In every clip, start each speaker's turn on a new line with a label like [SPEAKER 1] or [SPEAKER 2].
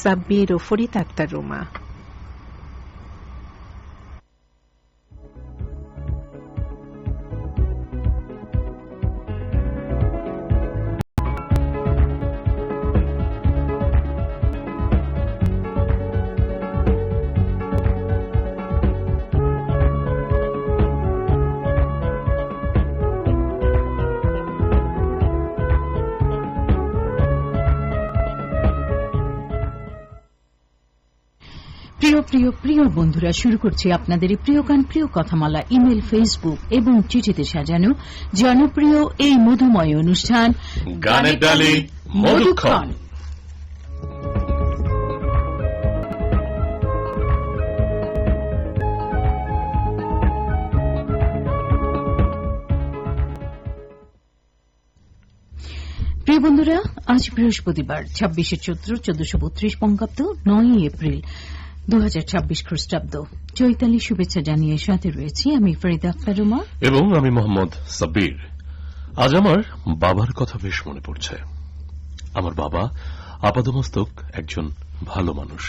[SPEAKER 1] সাব্বির ও ফরিদ আক্তার রুমা।
[SPEAKER 2] প্রিয় প্রিয় প্রিয় বন্ধুরা, শুরু করছি আপনাদের প্রিয় গান প্রিয় কথামালা ইমেল, ফেসবুক এবং চিঠিতে সাজানো জনপ্রিয় এই মধুময় অনুষ্ঠান
[SPEAKER 3] গানের ডালি মধুক্ষণ।
[SPEAKER 2] প্রিয় বন্ধুরা, আজ বৃহস্পতিবার ২৬শে চৈত্র ১৪৩২ বঙ্গাব্দ ৯ এপ্রিল ২০২৬ খ্রিস্টাব্দ। চৈতালি শুভেচ্ছা জানিয়ে সাথে রয়েছি আমি ফরিদা আক্তার রুমা
[SPEAKER 3] এবং আমি মোহাম্মদ সাব্বির। আজ আমার বাবার কথা বেশ মনে পড়ছে। আমার বাবা আপাদমস্তক একজন ভালো মানুষ।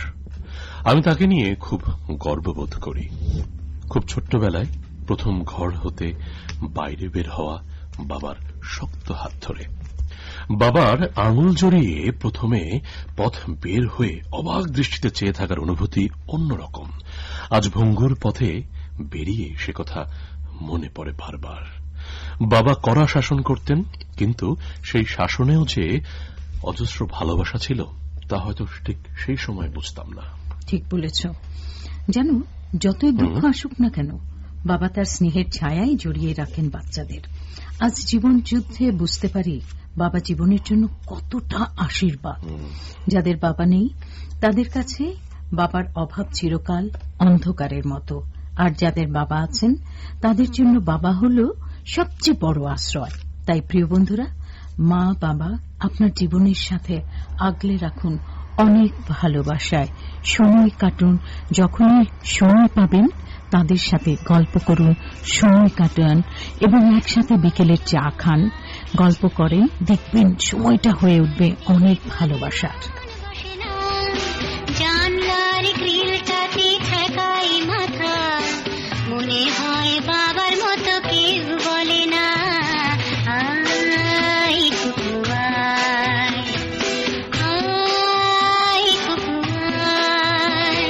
[SPEAKER 3] আমি তাকে নিয়ে খুব গর্ববোধ করি। খুব ছোট্টবেলায় প্রথম ঘর হতে বাইরে বের হওয়া বাবার শক্ত হাত ধরে, বাবার আঙুল জড়িয়ে প্রথমে পথ বের হয়ে অবাক দৃষ্টিতে চেয়ে থাকার অনুভূতি অন্যরকম। আজ ভঙ্গুর পথে বেরিয়ে সে কথা মনে পড়ে বারবার। বাবা কড়া শাসন করতেন, কিন্তু সেই শাসনেও যে অজস্র ভালোবাসা ছিল তা হয়তো ঠিক সেই সময় বুঝতাম না।
[SPEAKER 2] ঠিক বলেছ। জানো, যতই দুঃখ আসুক না কেন বাবা তার স্নেহের ছায়াই জড়িয়ে রাখেন বাচ্চাদের। আজ জীবন যুদ্ধে বুঝতে পারি বাবা জীবনের জন্য কতটা আশীর্বাদ। যাদের বাবা নেই তাদের কাছে বাবার অভাব চিরকাল অন্ধকারের মতো, আর যাদের বাবা আছেন তাদের জন্য বাবা হল সবচেয়ে বড় আশ্রয়। তাই প্রিয় বন্ধুরা, মা বাবা আপনার জীবনের সাথে আগলে রাখুন অনেক ভালোবাসায়। সময় কাটুন, যখনই সময় পাবেন তাদের সাথে গল্প করুন, সময় কাটান এবং একসাথে বিকেলের চা খান, গল্প করেন, দেখবেন সময়টা হয়ে উঠবে অনেক ভালোবাসার।
[SPEAKER 4] জানলার গ্রিলটাতে ঠেকাই মাথা, মনে হয় বাবার মতো কেউ বলে না। আয় কুকু আয়, আয় কুকু আয়,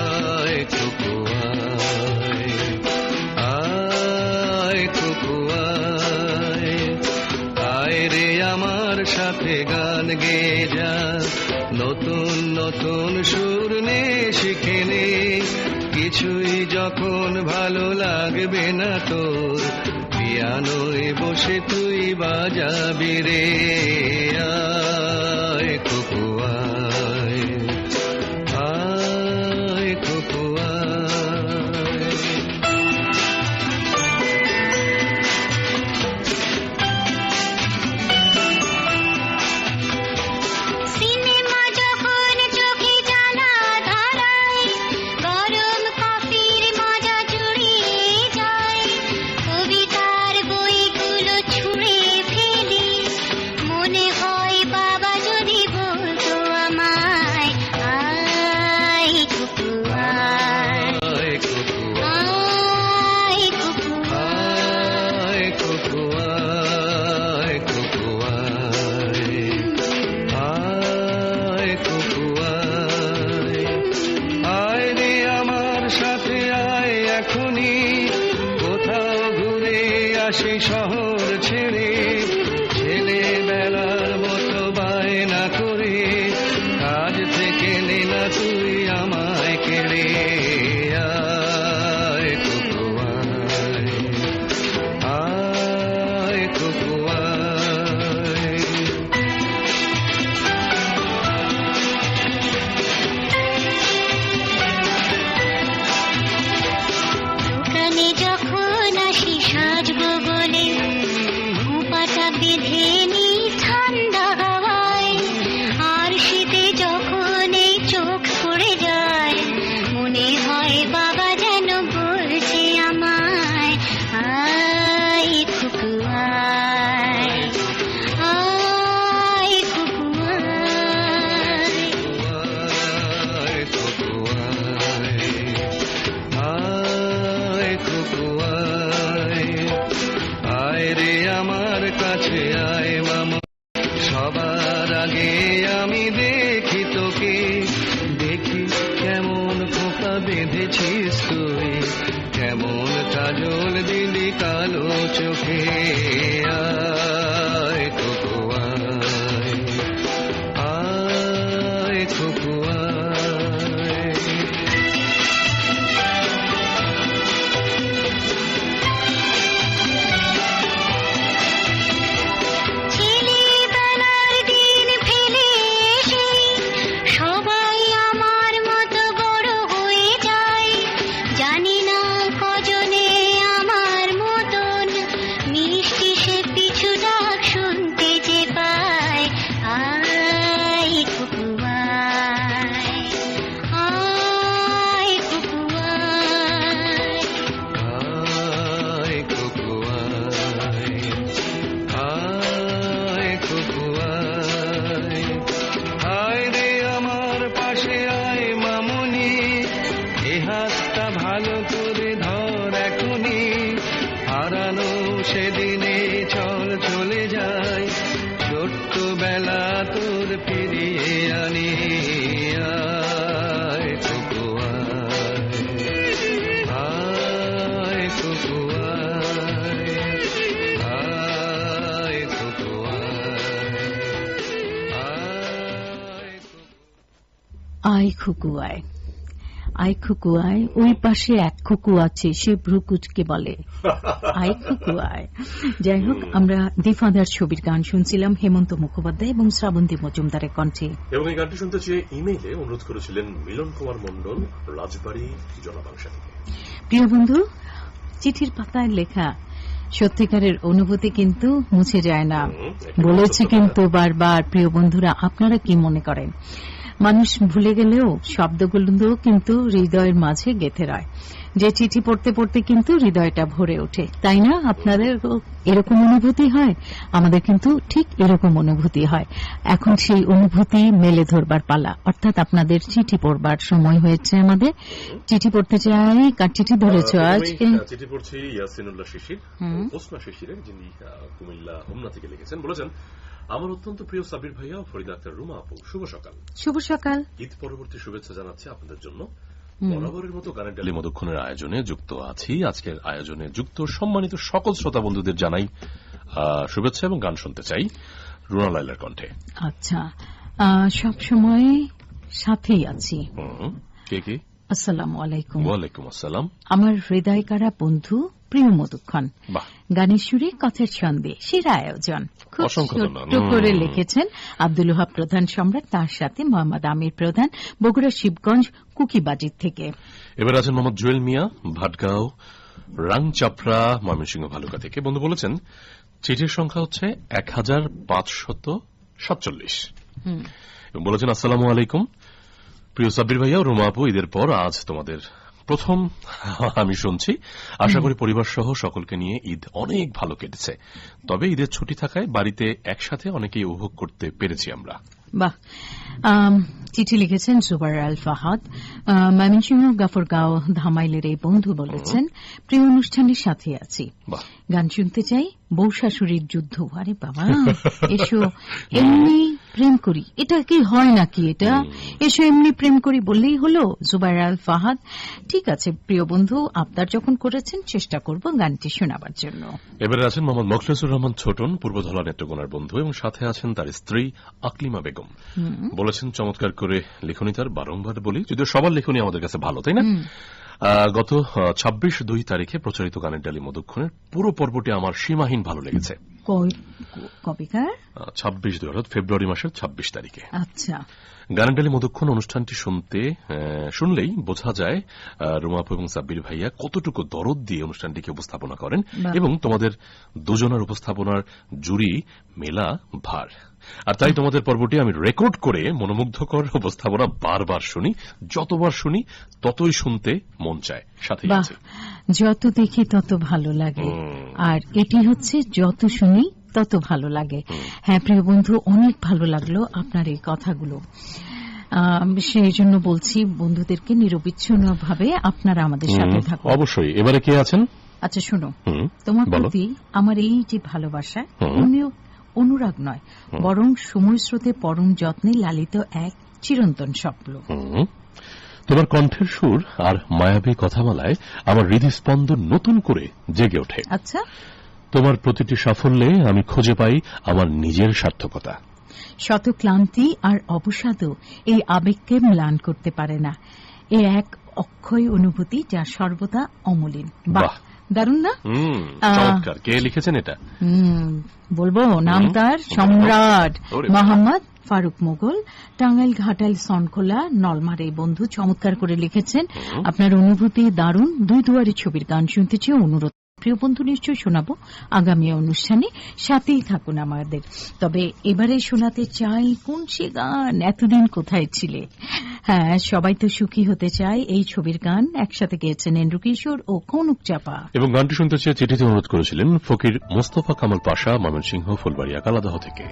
[SPEAKER 5] আয় কুকু আয়, আয় কুকু আয়, আয় রে আমার সাথে গান গেয়ে যা, নতুন নতুন সুর নে শিখে নে, কিছুই যখন ভালো লাগবে না তোর, পিয়ানোয় বসে তুই বাজাবি রে। আয় কুকু আয়, আয় কুকু আয়।
[SPEAKER 4] সিনেমা যখন চোখে জ্বালা ধরায়, গরম কফির মজা জুড়িয়ে যায়, কবিতার বইগুলো ছুঁড়ে ফেলি, মনে হয় বাবা যদি বলতো আমায়, আয় কুকু আয়,
[SPEAKER 5] আয় কুকু
[SPEAKER 4] আয় কুকু
[SPEAKER 5] আয়, কুকু আয়, কুকু আয়, আয় কুকু আয়, আয় রে আমার সাথে আয় এখনই, কোথাও ঘুরে আসি শহর ছেড়ে, ছেলেবেলার মতো বায়না করে, কাজ থেকে নে না তুই আমায় কেড়ে। আয় কুকু আয়, আয় কুকু আয়।
[SPEAKER 4] দোকানে যখন আসি সাজবো বলে, খোঁপাটা বেঁধে নি ঠান্ডা হাওয়ায়, আর শীতে যখন এই চোখ পড়ে যায়, মনে হয়
[SPEAKER 5] বেঁধেছিস তুই, কেমন কাজল দিলি কালো চোখে। আয় কুকু আয়, আয় কুকু আয়।
[SPEAKER 4] ছেলেবেলার দিন ফেলে এসে সবাই আমার মতো বড় হয়ে যায়। জানি না কজনে আমার মতন মিষ্টি সে পিছু ডাক শুনতে যে পায়। আয় কুকু আয়, আয় কুকু আয়।
[SPEAKER 5] আয় কুকু আয়, আয় কুকু আয়। আয় রে আমার পাশে আয় মামুনি, এ হাতটা ভালো করে ধর এখনি। হারানো সেদিনে চল চলে যায়, ছোট্টবেলা তোর ফিরিয়ে আনি। আয় কুকু আয়, আয় কুকু আয়, আয় কুকু আয়, আয় কুকু।
[SPEAKER 2] আয় খুকু আয়, আয় খুকু আয়, ওই পাশে এক খুকু আছে, সে ভ্রুকুচকে বলে আয় খুকু আয়। যাই হোক, আমরা দি ফাদার ছবির গান শুনছিলাম হেমন্ত মুখোপাধ্যায় এবং শ্রাবন্তী মজুমদারের কণ্ঠে।
[SPEAKER 3] এবং এই গানটি শুনতে চেয়ে ইমেইলে অনুরোধ করেছিলেন মিলন কুমার মণ্ডল, রাজবাড়ী, জলাবাংশা থেকে।
[SPEAKER 2] প্রিয় বন্ধু, চিঠির পাতায় লেখা সত্যিকারের অনুভূতি কিন্তু মুছে যায় না। বলেছি কিন্তু বারবার, প্রিয় বন্ধুরা, আপনারা কি মনে করেন? মানুষ ভুলে গেলেও শব্দগুলো কিন্তু হৃদয়ের মাঝে গেঁথে রয়। যে চিঠি পড়তে পড়তে কিন্তু হৃদয়টা ভরে ওঠে, তাই না? আপনাদের এরকম অনুভূতি হয়? আমাদের কিন্তু ঠিক এরকম অনুভূতি হয়। এখন সেই অনুভূতি মেলে ধরবার পালা, অর্থাৎ আপনাদের চিঠি পড়বার সময় হয়েছে। আমাদের চিঠি পড়তে চাই। কার চিঠি ধরেছ আজকে?
[SPEAKER 3] চিঠি পড়ছি ইয়াসিনুল্লাহ শিশির, ওসনা শিশিরের, যিনি কুমিল্লা হোমনা থেকে লিখেছেন। বলেছেন, আমার অত্যন্ত প্রিয় সাবির ভাইয়া ও ফরিদা আক্তার রুমা আপু, শুভ সকাল।
[SPEAKER 2] শুভ সকাল।
[SPEAKER 3] ঈদ পরবর্তী শুভেচ্ছা জানাচ্ছি আপনাদের জন্য। বরাবরের মতো গানের ডালি মধুক্ষণের আয়োজনে যুক্ত আছি। আজকের আয়োজনে যুক্ত সম্মানিত সকল শ্রোতা বন্ধুদের জানাই শুভেচ্ছা এবং গান শুনতে চাই রুনা লাইলার কণ্ঠে।
[SPEAKER 2] আচ্ছা, সব সময় সাথেই আছি।
[SPEAKER 3] কে কে?
[SPEAKER 2] আসসালামু আলাইকুম।
[SPEAKER 3] ওয়ালাইকুম আসসালাম।
[SPEAKER 2] আমার হৃদয়কারা বন্ধু প্রিয় মধুক্ষণ, গানের সুরে কথার ছন্দে সেরা আয়োজন। খুব ছোট্ট করে লিখেছেন আব্দুল ওহাব প্রধান সম্রাট, তার সাথে মোহাম্মদ আমির প্রধান, বগুড়া শিবগঞ্জ কুকিবাজির থেকে।
[SPEAKER 3] এবার আছেন মোহাম্মদ জুয়েল মিয়া, ভাটগাঁও রাংচাপড়া, ময়মনসিংহ ভালুকা থেকে। বন্ধু বলেছেন, চিঠির সংখ্যা হচ্ছে 1547 এবং বলেছেন, আসসালামু আলাইকুম প্রিয় সাব্বির ভাইয়া ও রুমা আপু, ঈদের পর আজ তোমাদের প্রথম আমি শুনছি। আশা করি পরিবার সহ সকলকে নিয়ে ঈদ অনেক ভালো কেটেছে। তবে ঈদের ছুটি থাকায় বাড়িতে একসাথে অনেকেই উপভোগ করতে পেরেছি আমরা।
[SPEAKER 2] বাহ। চিঠি লিখেছেন জুবাইর আল ফাহাদ, ময়মনসিংহ গাফরগাঁও ধামাইলের এই বন্ধু। বলেছেন, প্রিয় অনুষ্ঠানের সাথে আছি, গান শুনতে চাই বউ শাশুড়ির যুদ্ধ। আরে বাবা, এসো এমনি প্রেম করি, এটা কি হয় নাকি? এটা এসো এমনি প্রেম করি বললেই হলো? জুবাইর আল ফাহাদ, ঠিক আছে প্রিয় বন্ধু, আপনার যখন করেছেন চেষ্টা করব গানটি শোনাবার জন্য।
[SPEAKER 3] এবারে আছেন মোহাম্মদ মখলেসুর রহমান ছোটন, পূর্বধলা নেত্রকোনার বন্ধু, এবং সাথে আছেন তার স্ত্রী আকলিমা বেগম। বলেছেন, চমৎকার করে লেখনী তার, বারংবার বলি, যদিও সবার লেখনী আমাদের কাছে ভালো, তাই না? গত 26/2 তারিখে প্রচারিত গানের ডালি মধুক্ষণের পুরো পর্বটি আমার সীমাহীন ভালো লেগেছে।
[SPEAKER 2] কবিকার
[SPEAKER 3] 26/2 অর্থাৎ ফেব্রুয়ারি মাসের 26 তারিখে।
[SPEAKER 2] আচ্ছা,
[SPEAKER 3] গানের ডালি মধুক্ষণ অনুষ্ঠানটি শুনলেই বোঝা যায় রুমাপু এবং সাব্বির ভাইয়া কতটুকু দরদ দিয়ে অনুষ্ঠানটিকে উপস্থাপনা করেন, এবং তোমাদের দুজনের উপস্থাপনার জুরি মেলা ভার। আর তাই তোমাদের পর্বটি আমি রেকর্ড করে মনোমুগ্ধকর উপস্থাপনা বারবার শুনি, যতবার শুনি ততই শুনতে মন চায়। সাথে
[SPEAKER 2] যত দেখি তত ভালো লাগে, আর এটি হচ্ছে যত শুনি তত ভালো লাগে। হ্যাঁ প্রিয় বন্ধু, অনেক ভালো লাগলো আপনার এই কথাগুলো। সেই জন্য বলছি বন্ধুদেরকে নিরবিচ্ছিন্নভাবে আপনারা আমাদের সাথে থাকুন।
[SPEAKER 3] অবশ্যই। এবারে কে আছেন?
[SPEAKER 2] আচ্ছা শোনো, তোমার প্রতি আমার এই যে ভালোবাসা অনুরাগ নয়, বরং সময় স্রোতে পরম যত্নে লালিত এক চিরন্তন স্বপ্ন।
[SPEAKER 3] তোমার কণ্ঠের সুর আর মায়াবী কথামালায় আমার হৃদস্পন্দন নতুন করে জেগে ওঠে।
[SPEAKER 2] আচ্ছা,
[SPEAKER 3] তোমার প্রতিটি সাফল্যে আমি খুঁজে পাই আমার নিজের সার্থকতা।
[SPEAKER 2] শত ক্লান্তি আর অবসাদও এই আবেগকে ম্লান করতে পারে না। এ এক অক্ষয় অনুভূতি যা সর্বদা অমলিন। বাহ, দারুণ না?
[SPEAKER 3] চমৎকার। কে লিখেছেন এটা?
[SPEAKER 2] বলবো নাম তার সম্রাট মোহাম্মদ ফারুক মোগল, টাঙ্গাইল ঘাটাইল সনখোলা নলমার এই বন্ধু চমৎকার করে লিখেছেন। আপনার অনুভূতি দারুণ। দুই দুয়ারি ছবির গান শুনতে চেয়ে অনুরোধ। প্রিয় বন্ধু, নিশ্চয়ই শোনাবো আগামী অনুষ্ঠানে, সাথেই থাকুন আমাদের। তবে এবারে শোনাতে চাই কোন সে গান, এতদিন কোথায় ছিলে। হ্যাঁ, সবাই তো সুখী হতে চায়। এই ছবির গান একসাথে গেয়েছেন এন্ড্রু কিশোর ও কনক চাপা।
[SPEAKER 3] এবং গানটি শুনতে চেয়ে চিঠিতে অনুরোধ করেছিলেন ফকির মোস্তফা কামাল পাশা, ময়মনসিংহ ফুলবাড়িয়া কালাদহ থেকে।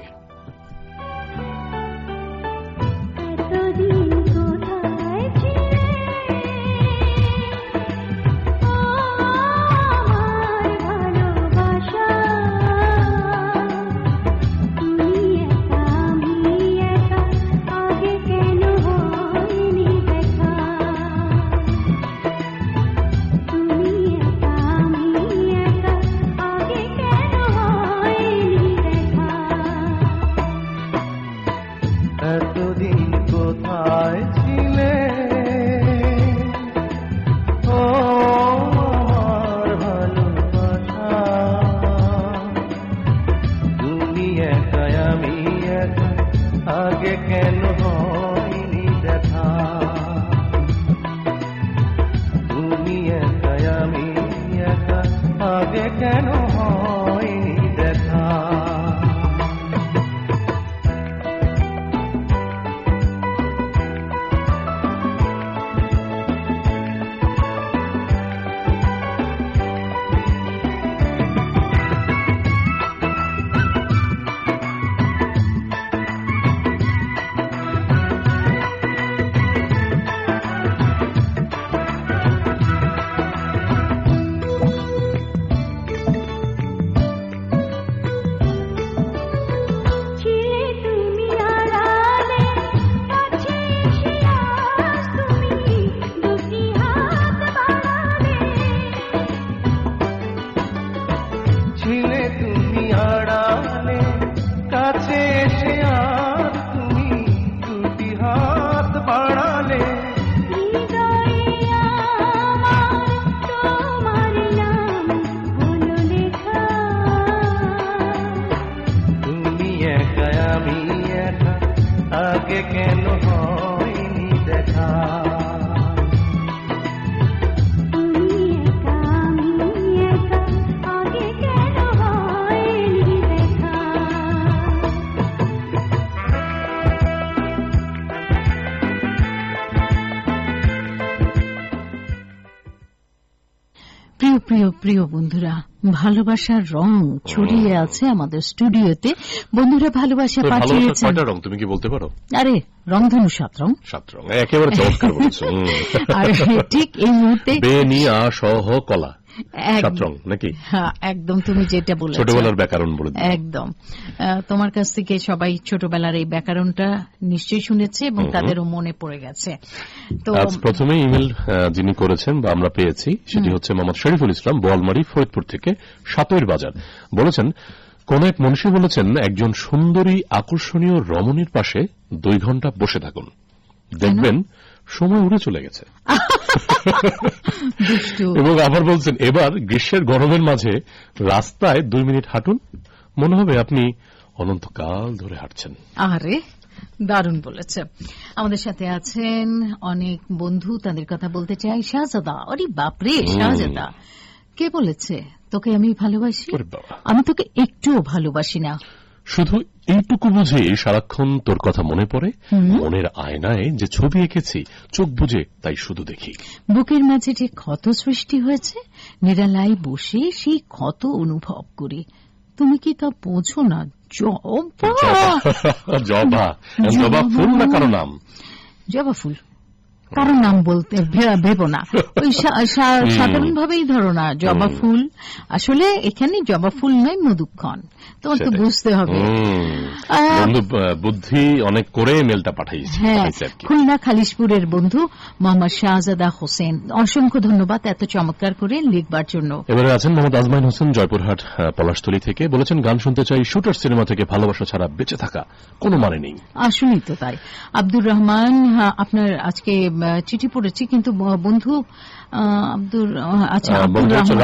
[SPEAKER 2] প্রিয় বন্ধুরা, ভালোবাসার রং ছড়িয়ে আছে আমাদের স্টুডিওতে। বন্ধুরা ভালোবাসা পাঠিয়েছেন।
[SPEAKER 3] রং তুমি কি বলতে পারো?
[SPEAKER 2] আরে রংধনু 7 রং।
[SPEAKER 3] 7 রং একেবারে চমৎকার বলেছো।
[SPEAKER 2] আর ঠিক এই মুহূর্তে
[SPEAKER 3] বেনিয়া সহ কলা 7 রং নাকি?
[SPEAKER 2] হ্যাঁ, একদম তুমি যেটা বলেছো,
[SPEAKER 3] ছোটবেলার ব্যাকরণ বলে দিই।
[SPEAKER 2] একদম তোমার কাছ থেকে সবাই ছোটবেলার এই ব্যাকরণটা নিশ্চয়ই শুনেছে এবং তাদেরও মনে পড়ে গেছে। তো
[SPEAKER 3] আজ প্রথমে ইমেল যিনি করেছেন বা আমরা পেয়েছি সেটি হচ্ছে মোহাম্মদ শরীফুল ইসলাম, বোয়ালমারি ফরিদপুর থেকে, সাতইর বাজার। বলেছেন, কোন এক মনীষী বলেছেন, একজন সুন্দরী আকর্ষণীয় রমণীর পাশে 2 ঘন্টা বসে থাকুন, দেখবেন সময় উড়ে চলে গেছে। এবং আবার বলছেন, এবার গ্রীষ্মের গরমের মাঝে রাস্তায় 2 মিনিট হাঁটুন, মনে হবে আপনি অনন্তকাল ধরে হাঁটছেন।
[SPEAKER 2] আরে দারুণ বলেছে। আমাদের সাথে আছেন অনেক বন্ধু, তাদের কথা বলতে চাই। শাহজাদা, আরে বাপরে শাহজাদা, কে বলেছে তোকে আমি ভালোবাসি? আমি তোকে একটুও ভালোবাসি না।
[SPEAKER 3] শুধু এইটুকু বুঝে সারাক্ষণ তোর কথা মনে পড়ে, মনের আয়নায় যে ছবি এঁকেছি চোখ বুঝে তাই শুধু দেখি।
[SPEAKER 2] বুকের মাঝে যে ক্ষত সৃষ্টি হয়েছে, নিরালায় বসে সেই ক্ষত অনুভব করি। তুমি কি তা বোঝো না? জবা
[SPEAKER 3] জবা ফুল না কারো নাম?
[SPEAKER 2] জবা ফুল কারোর নাম বলতে ভেবো না, ওই সাধারণ ভাবেই ধরো না, জবা ফুল। আসলে এখানে জবা ফুল নয়, মধুক্ষণ। তোমার তো বুঝতে হবে।
[SPEAKER 3] বন্ধু বুদ্ধি অনেক করে মেলটা পাঠাইছে।
[SPEAKER 2] হ্যাঁ, খুলনা খালিশপুরের বন্ধু মোহাম্মদ শাহজাদা হোসেন, অসংখ্য ধন্যবাদ এত চমৎকার করে লিখবার জন্য।
[SPEAKER 3] এবারে আছেন মোহাম্মদ আজমাইন হোসেন জয়পুরহাট পলাশতলী থেকে, বলেছেন গান শুনতে চাই শুটার সিনেমা থেকে, ভালোবাসা ছাড়া বেঁচে থাকা কোনো মানে নেই।
[SPEAKER 2] আসলেই তো তাই। আব্দুর রহমান, আপনার আজকে চিঠি পড়েছি কিন্তু বন্ধু আব্দুর, আচ্ছা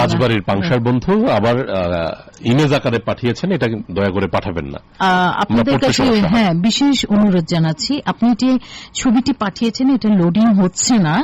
[SPEAKER 3] রাজবাড়ির পাংশার বন্ধু আবার ইমেজ আকারে পাঠিয়েছেন, এটা দয়া করে পাঠাবেন না।
[SPEAKER 2] আপনাদের কাছে হ্যাঁ বিশেষ অনুরোধ জানাচ্ছি, আপনি যে ছবিটি পাঠিয়েছেন এটা লোডিং হচ্ছে না,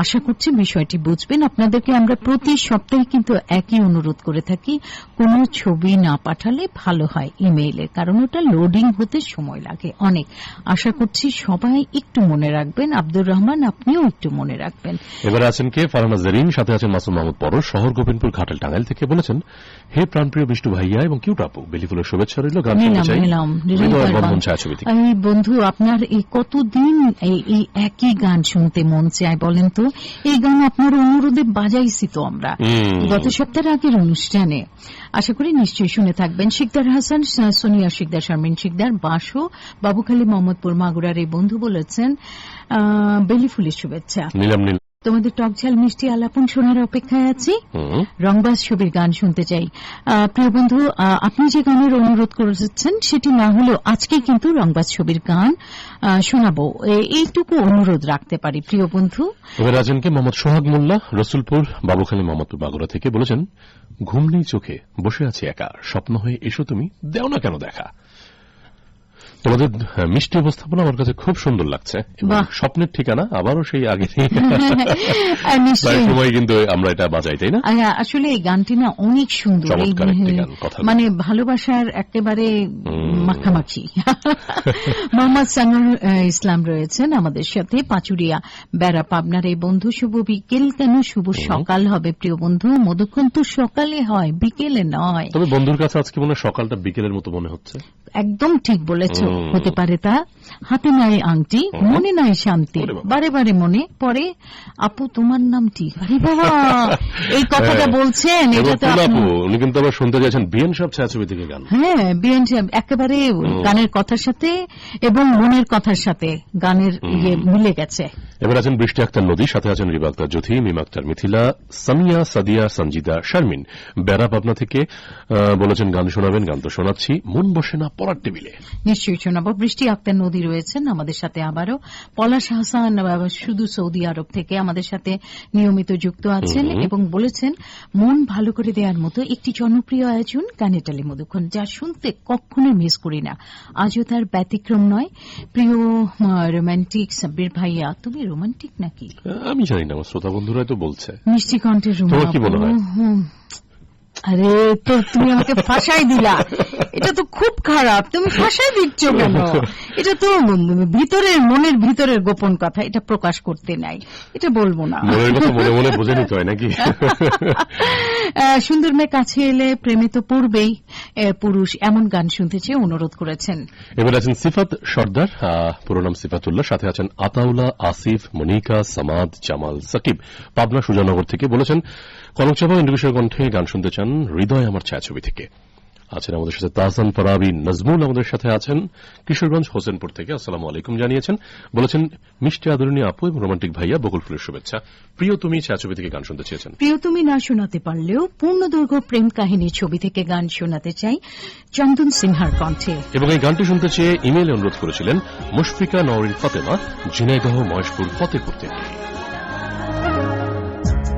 [SPEAKER 2] আশা করছি বিষয়টি বুঝবেন। আপনাদেরকে আমরা প্রতি সপ্তাহে কিন্তু একই অনুরোধ করে থাকি, কোনো ছবি না পাঠালে ভালো হয় ইমেইলে, কারণ ওটা লোডিং হতে সময় লাগে অনেক। আশা করছি সবাই একটু মনে রাখবেন। আব্দুর রহমান, আপনিও একটু মনে রাখবেন।
[SPEAKER 3] এবার আছেন কে ফারহানা জেরিন, সাথে আছেন মাসুম মাহমুদ পরশ, শহর গোবিন্দপুর ঘাটাল টাঙ্গাইল থেকে, বলেছেন হে প্রাণপ্রিয় বিষ্টু ভাইয়া এবং কিউট আপু, বেলিফুলের শুভেচ্ছা রইল। গান শুনতে চাই বন্ধন ছায়াছবি থেকে।
[SPEAKER 2] এই বন্ধু, আপনার এই কতদিন এই একই গান শুনতে মন চায় বলেন তো? এই গান আপনার অনুরোধে বাজাইছি তো আমরা গত সপ্তাহের আগের অনুষ্ঠানে। আশা করি নিশ্চয়ই শুনে থাকবেন। শিকদার হাসান, সোনিয়া শিকদার, শারমিন শিকদার, বাসো, বাবুখালী, মোহাম্মদপুর, মাগুরার এই বন্ধু বলেছেন বেলিফুলের শুভেচ্ছা। তোমাদের টকঝাল মিষ্টি আলাপন শোনার অপেক্ষায় আছি। রংবাজ ছবির গান শুনতে চাই। প্রিয় বন্ধু, আপনি যে গানের অনুরোধ করেছেন সেটি না হলেও আজকে কিন্তু রংবাজ ছবির গান শোনাবো, এইটুকু অনুরোধ রাখতে পারি প্রিয় বন্ধু।
[SPEAKER 3] এবার আছেনকে মোহাম্মদ সোহাগ মোল্লা, রসুলপুর, বাবুখালী, মোহাম্মদপুর, বাগুড়া থেকে, বলেছেন ঘুম নেই চোখে, বসে আছি একা, স্বপ্ন হয়ে এসো তুমি, দেও না কেন দেখা। তোমাদের মিষ্টি উপস্থাপনা আমার কাছে খুব সুন্দর লাগছে। স্বপ্নের ঠিকানা আবারও সেই আগে সময় কিন্তু আমরা এটা বাজাই, তাই না?
[SPEAKER 2] আসলে এই গানটি না অনেক সুন্দর, মানে ভালোবাসার একেবারে মাখামাখি। মোহাম্মদ সানুর ইসলাম রয়েছেন আমাদের সাথে, পাচুরিয়া, বেড়া, পাবনার এই বন্ধু। শুভ বিকেল কেন, শুভ সকাল হবে প্রিয় বন্ধু। মধুক্ষণ তো সকালে হয়, বিকেলে নয়।
[SPEAKER 3] তবে বন্ধুর কাছে আজকে মনে হয় সকালটা বিকেলের মতো মনে হচ্ছে।
[SPEAKER 2] একদম ঠিক বলেছ, হতে পারে তা। হাতে নাই আংটি, মনে নাই শান্তি, বারে বারে মনে পড়ে আপু তোমার নামটি। আরে বাবা, এই কথাটা বলছেন, এটা তো
[SPEAKER 3] উনি কিন্তু আবার শুনতে চাইছেন বিএন সাহেব ছায়াছবি থেকে গান।
[SPEAKER 2] হ্যাঁ, বিএন সাহেব একেবারে গানের কথার সাথে এবং মনের কথার সাথে গানের ইয়ে মিলে গেছে।
[SPEAKER 3] এবার আছেন বৃষ্টি আক্তার নদী, সাথে আছেন রিবা আক্তার জ্যোতি, মিম আক্তার মিথিলা, সামিয়া, সাদিয়া, সঞ্জিদা, শারমিন, বেড়া, পাবনা থেকে, বলেছেন গান শোনাবেন। গান তো শোনাচ্ছি, মন বসে না পড়ার টেবিলে।
[SPEAKER 2] নিশ্চয়ই শোনাবো। বৃষ্টি আক্তার নদী রয়েছেন আমাদের সাথে আবারও। পলাশ হাসান শুধু সৌদি আরব থেকে আমাদের সাথে নিয়মিত যুক্ত আছেন এবং বলেছেন মন ভালো করে দেওয়ার মতো একটি জনপ্রিয় আয়োজন কানেটালি মধুক্ষণ, যা শুনতে কখনোই মিস করি না। আজও তার ব্যতিক্রম নয়। প্রিয় রোমান্টিক সাব্বির ভাইয়া, তুমি রোমান্টিক নাকি?
[SPEAKER 3] আমি জানি না, আমার শ্রোতা বন্ধুরা তো বলছে।
[SPEAKER 2] মিষ্টি কণ্ঠের রোমান্টিক। আরে তো তুমি আমাকে ফাঁসাই দিলা, এটা তো খুব খারাপ, তুমি ফাঁসাই দিচ্ছ কেন? এটা তো ভিতরের মনের ভিতরের গোপন কথা, এটা প্রকাশ করতে নাই, এটা বলবো না।
[SPEAKER 3] মনে মনে বুঝে নিতে হয় নাকি?
[SPEAKER 2] সুন্দর মেয়ে কাছে এলে প্রেমে তো পড়বেই পুরুষ, এমন গান শুনতে চেয়ে অনুরোধ করেছেন।
[SPEAKER 3] এবার আছেন সিফাত সর্দার, পুরো নাম সিফাতুল্লাহ, সাথে আছেন আতাউল্লাহ, আসিফ, মনিকা, সামাদ, জামাল, সাকিব, পাবনা সুজানগর থেকে, বলেছেন কনক চাপা ইন্দ্রকিশোর কণ্ঠে গান শুনতে চান হৃদয় আমার ছায়াছবি থেকে। আছেন আমাদের সাথে তাহসান, ফারাবি, নজমুল আমাদের সাথে আছেন কিশোরগঞ্জ হোসেনপুর থেকে, আসসালামু আলাইকুম জানিয়েছেন। বলেছেন মিষ্টি আদরণীয় আপু এবং রোমান্টিক ভাইয়া, বকুল ফুলের শুভেচ্ছা। প্রিয় তুমি ছায়াছবি থেকে গান শুনতে চেয়েছেন।
[SPEAKER 2] প্রিয় তুমি না শোনাতে পারলেও পূর্ণদৈর্ঘ্য প্রেম কাহিনীর ছবি থেকে গান শোনাতে চাই চন্দন সিনহার কণ্ঠে।
[SPEAKER 3] এবং এই গানটি শুনতে চেয়ে ইমেইলে অনুরোধ করেছিলেন মুশফিকা নওরিন ফাতেমা, ঝিনাইদহ, মহেশপুর, ফতেপুর থেকে।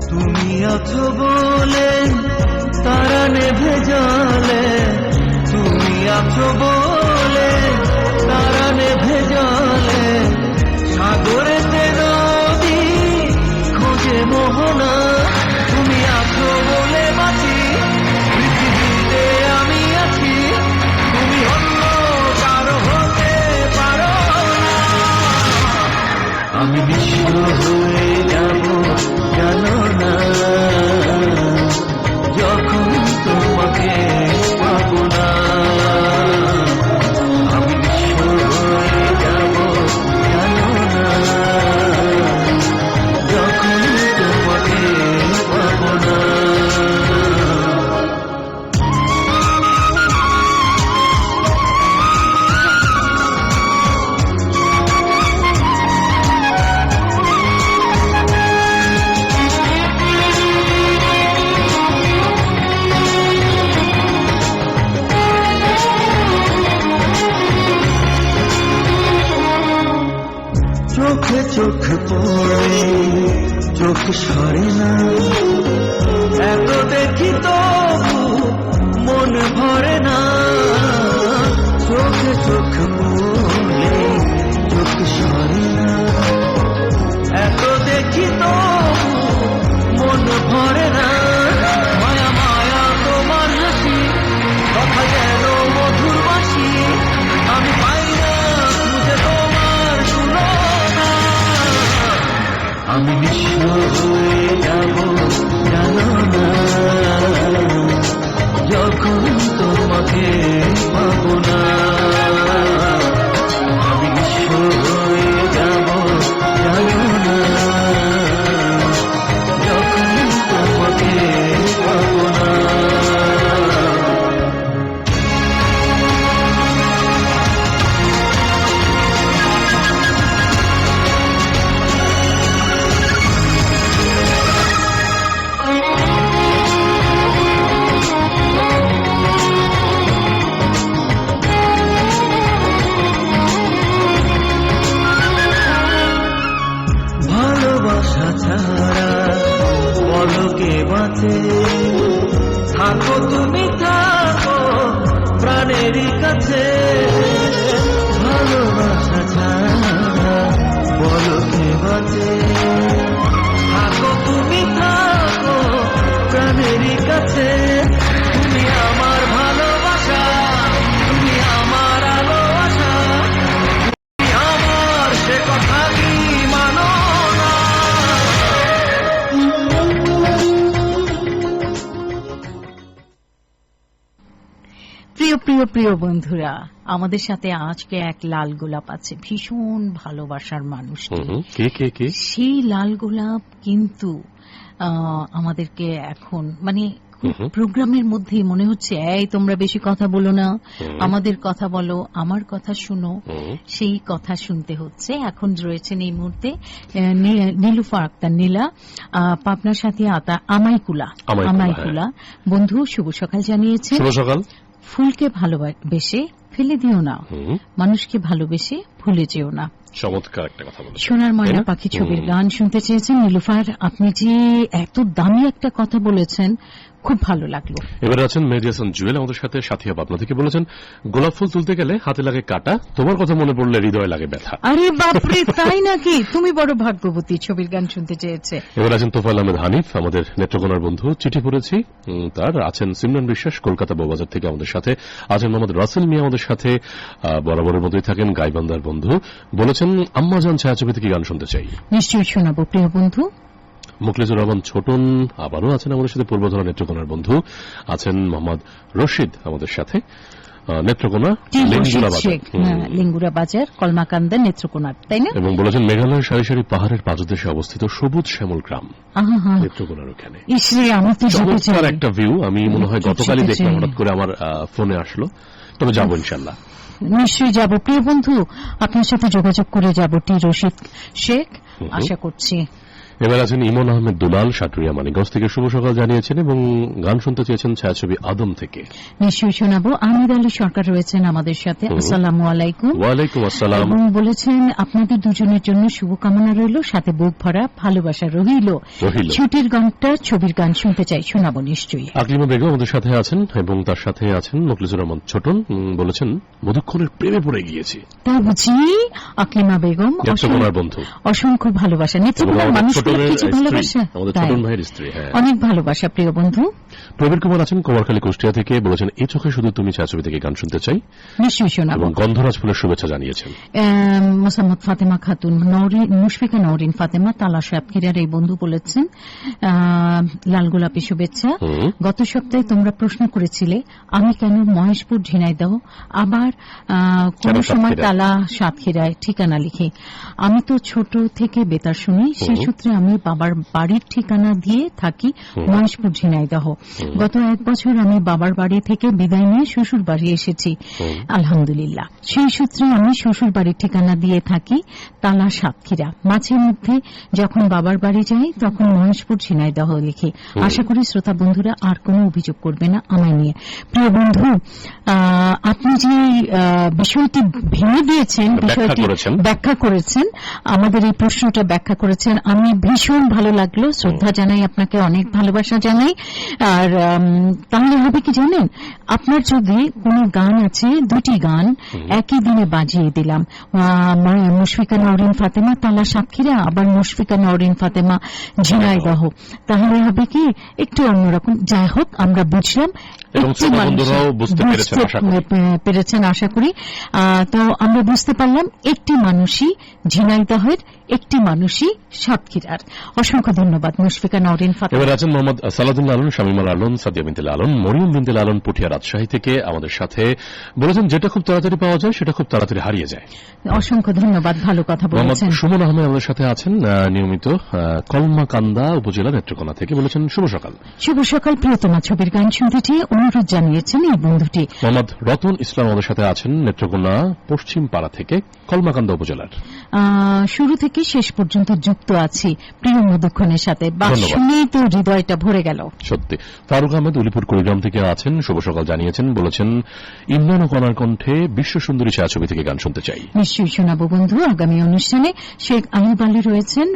[SPEAKER 5] তুমি আছো বলে তারা নেভে জ্বলে, তুমি আছো বলে তারা নেভে জ্বলে, সাগরেতে নদী খোঁজে মোহনা, তুমি আছো বলে বাঁচি, পৃথিবীতে আমি আছি, তুমি অন্য কারো হতে পারো না। আমি বিশ্ব হয়ে যাব জানো না, যখন তোমাকে পাবো না, আমি বিশ্ব হয়ে যাব জানো না,
[SPEAKER 6] চোখে চোখ পড়ে চোখ সরে না, এত দেখি তো মন ভরে না। চোখে চোখ পড়ে চোখ সরে না, এত দেখি তো মন ভরে না। মায়া মায়া তোমার হাসি, কথা যেন মধুর বাসি, আমি পাই না খুঁজে তোমার তুলনা। আমি নিঃস্ব হয়ে যাব জানো না, যখন তোমাকে পাবো না। আমি নিঃস্ব হয়ে যাব জানো না, যখন তোমাকে পাবো না। ভালোবাসা ছাড়া বলো কে বাঁচে, থাকো তুমি থাকো প্রাণেরই কাছে। ভালোবাসা ছাড়া বলো কে বাঁচে, থাকো তুমি থাকো প্রাণেরই কাছে। তুমি আমার ভালোবাসা, তুমি আমার আলো আশা, তুমি আমার সে কথা কি মানো না।
[SPEAKER 2] প্রিয় প্রিয় প্রিয় বন্ধুরা, আমাদের সাথে আজকে এক লাল গোলাপ আছে, ভীষণ ভালোবাসার মানুষটি।
[SPEAKER 3] কে কে কে?
[SPEAKER 2] সেই লাল গোলাপ কিন্তু আমাদেরকে এখন মানে প্রোগ্রামের মধ্যে মনে হচ্ছে এই তোমরা বেশি কথা বলো না, আমাদের কথা বলো, আমার কথা শুনো, সেই কথা শুনতে হচ্ছে। এখন রয়েছেন এই মুহূর্তে নীলুফার আক্তার নীলা, পাবনার সাথে আমাইকুলা। বন্ধু শুভ সকাল জানিয়েছে।
[SPEAKER 3] শুভ সকাল।
[SPEAKER 2] ফুলকে ভালোবেসে ফেলে দিও না, মানুষকে ভালোবেসে ভুলে যেও না।
[SPEAKER 3] চমৎকার একটা কথা বলেছেন।
[SPEAKER 2] সোনার ময়না পাখি ছবির গান শুনতে চেয়েছেন নীলুফার। আপনি যে এত দামি একটা কথা বলেছেন, খুব ভালো লাগলো।
[SPEAKER 3] এবারে আছেন মেহেদী হাসান জুয়েল আমাদের সাথে, সাথিয়া পাবনা থেকে বলেছেন গোলাপ ফুল তুলতে গেলে হাতে লাগে কাটা, তোমার কথা মনে পড়লে হৃদয়ে লাগে ব্যথা।
[SPEAKER 2] আরে বাপরে, তাই নাকি? তুমি বড় ভাগ্যবতী, ছবির গান শুনতে চেয়েছে।
[SPEAKER 3] এবার আছেন তোফায়েল আহমেদ হানিফ, আমাদের নেত্রকোনার বন্ধু, চিঠি পড়েছি তার। আছেন সিমরান বিশ্বাস কলকাতা বউবাজার থেকে আমাদের সাথে। আছেন মোহাম্মদ রাসেল মিয়া আমাদের সাথে, বরাবরের মতোই থাকেন, গাইবান্ধার বন্ধু। বলেছেন আম্মাজান ছায়াছবি থেকে গান শুনতে চাই।
[SPEAKER 2] নিশ্চয়ই শোনাবো প্রিয় বন্ধু।
[SPEAKER 3] মুখলেজুর রহমান ছোটন আবারও আছেন আমাদের সাথে, পূর্বধরা নেত্রকোনার বন্ধু। আছেন মোহাম্মদ রশিদ আমাদের সাথে, নেত্রকোনা
[SPEAKER 2] লিঙ্গুরা বাজার কলমাকান্দা নেত্রকোনা, তাই না?
[SPEAKER 3] এবং বলেছেন মেঘালয়ের সারি সারি পাহাড়ের পাদদেশে অবস্থিত সবুজ শ্যামল গ্রাম নেত্রকোনার ওখানে। চমৎকার একটা ভিউ। আমি মনে হয় গতকালই দেখলাম, হঠাৎ করে আমার ফোনে আসলো, তবে যাবো ইনশাল্লাহ।
[SPEAKER 2] নিশ্চয়ই যাব প্রিয় বন্ধু, আপনার সাথে যোগাযোগ করে যাব। টি রশিদ শেখ, আশা করছি।
[SPEAKER 3] এবার আছেন ইমন আহমেদ দুলাল, সাটুরিয়া মানিকগঞ্জ থেকে শুভ সকাল জানিয়েছেন এবং গান শুনতে চেয়েছেন ছায়াছবি আদম থেকে।
[SPEAKER 2] নিশ্চয়ই শোনাবো। আহমেদ আলী সরকার রয়েছেন আমাদের সাথে, আসসালামু আলাইকুম।
[SPEAKER 3] ওয়ালাইকুম আসসালাম।
[SPEAKER 2] এবং বলেছেন আপনাদের দুজনের জন্য শুভকামনা রইল, সাথে বুক ভরা ভালোবাসা রইল। ছুটির গানটা ছবির গান শুনতে চাই, শোনাবো নিশ্চয়ই।
[SPEAKER 3] আকলিমা বেগম আমাদের সাথে আছেন এবং তার সাথে আছেন মুখলেজুর রহমান ছোটন। বলেছেন মধুক্ষণের প্রেমে পড়ে গিয়েছি।
[SPEAKER 2] তা বুঝি? আকলিমা বেগম
[SPEAKER 3] বন্ধু,
[SPEAKER 2] অসংখ্য ভালোবাসা। নেত্রকোনার মানুষ অনেক ভালোবাসা প্রিয় বন্ধু।
[SPEAKER 3] প্রবীর কুমার আছেন কুমারখালী কুষ্টিয়া থেকে, বলেছেন এই চোখে শুধু তুমি ছায়াছবি থেকে গান শুনতে চাই।
[SPEAKER 2] নিশ্চয়ই শোনাবো।
[SPEAKER 3] এবং গন্ধরাজ ফুলের শুভেচ্ছা জানিয়েছেন
[SPEAKER 2] মোসাম্মদ ফাতেমা খাতুন, মুশফিকা নওরিন ফাতেমা, তালা সাহেবখিরার এই বন্ধু বলেছেন লাল গোলাপি শুভেচ্ছা। গত সপ্তাহে তোমরা প্রশ্ন করেছিলে আমি কেন মহেশপুর ঝিনাইদহ আবার কোন সময় তালা সাতক্ষীরায় ঠিকানা লিখি। আমি তো ছোট থেকে বেতার শুনি, সেই সূত্রে আমি বাবার বাড়ির ঠিকানা দিয়ে থাকি মহেশপুর ঝিনাইদহ। গত 1 বছর আমি বাবার বাড়ি থেকে বিদায় নিয়ে শ্বশুর বাড়ি এসেছি, আলহামদুলিল্লাহ। সেই সূত্রে আমি শ্বশুর বাড়ির ঠিকানা দিয়ে থাকি তালা সাতক্ষীরা। মাঝে মধ্যে যখন বাবার বাড়ি যাই তখন মহেশপুর ঝিনাইদহ লিখি। আশা করি শ্রোতা বন্ধুরা আর কোনো অভিযোগ করবে না আমায় নিয়ে। প্রিয় বন্ধু, আপনি যে বিষয়টি ভেঙে দিয়েছেন, বিষয়টি ব্যাখ্যা করেছেন, আমাদের এই প্রশ্নটা ব্যাখ্যা করেছেন, আমি ভীষণ ভালো লাগলো। শ্রদ্ধা জানাই আপনাকে, অনেক ভালোবাসা জানাই। আর তাহলে হবে কি জানেন, আপনার যদি কোনো গান আছে, 2টি গান একই দিনে বাজিয়ে দিলাম, মুশফিকা নওরিন ফাতেমা তালা সাতক্ষীরা, আবার মুশফিকা নওরিন ফাতেমা ঝিনাইদহ, তাহলে হবে কি একটু অন্যরকম। যাই হোক, আমরা বুঝলাম, বুঝতে পেরেছেন আশা করি। তো আমরা বুঝতে পারলাম একটি মানুষই ঝিনাইদহের, একটি মানুষই সাতক্ষীরার। অসংখ্য ধন্যবাদ মুশফিকা নওরিন ফাতেমা।
[SPEAKER 3] এবার আছেন মোহাম্মদ সালাদুল্লাহ আলম, শামিমুল আলম, সাদিয়া বিনতে আলম, মরিয়ম বিনতে আলম পুঠিয়া রাজশাহী থেকে আমাদের সাথে বলেছেন, যেটা খুব তাড়াতাড়ি পাওয়া যায় সেটা খুব তাড়াতাড়ি হারিয়ে যায়।
[SPEAKER 2] অসংখ্য ধন্যবাদ, ভালো কথা বলেছেন।
[SPEAKER 3] সুমন আহমেদ আমাদের সাথে আছেন নিয়মিত কলমাকান্দা উপজেলা নেত্রকোনা থেকে, বলেছেন শুভ সকাল।
[SPEAKER 2] শুভ সকাল, প্রিয়তমা ছবির গান শুনতে চেয়ে অনুরোধ জানিয়েছেন এই বন্ধুটি।
[SPEAKER 3] মোহাম্মদ রতন ইসলাম আমাদের সাথে আছেন নেত্রকোনা পশ্চিম পাড়া থেকে, কলমাকান্দা উপজেলার।
[SPEAKER 2] শুরু থেকে শেষ পর্যন্ত যুক্ত আছি প্রিয় মধুক্ষণের সাথে, শুনেই তো হৃদয়টা ভরে গেল।
[SPEAKER 3] সত্যি। ফারুক আহমেদ উলিপুর কুড়িগ্রাম থেকে আছেন, শুভ সকাল জানিয়েছেন, বলেছেন ইমরান ও কণার কণ্ঠে বিশ্ব সুন্দরী ছায়াছবি থেকে গান শুনতে চাই।
[SPEAKER 2] নিশ্চয়ই শোনাবো বন্ধু। আগামী অনুষ্ঠানে শেখ আইয়ুব আলী রয়েছেন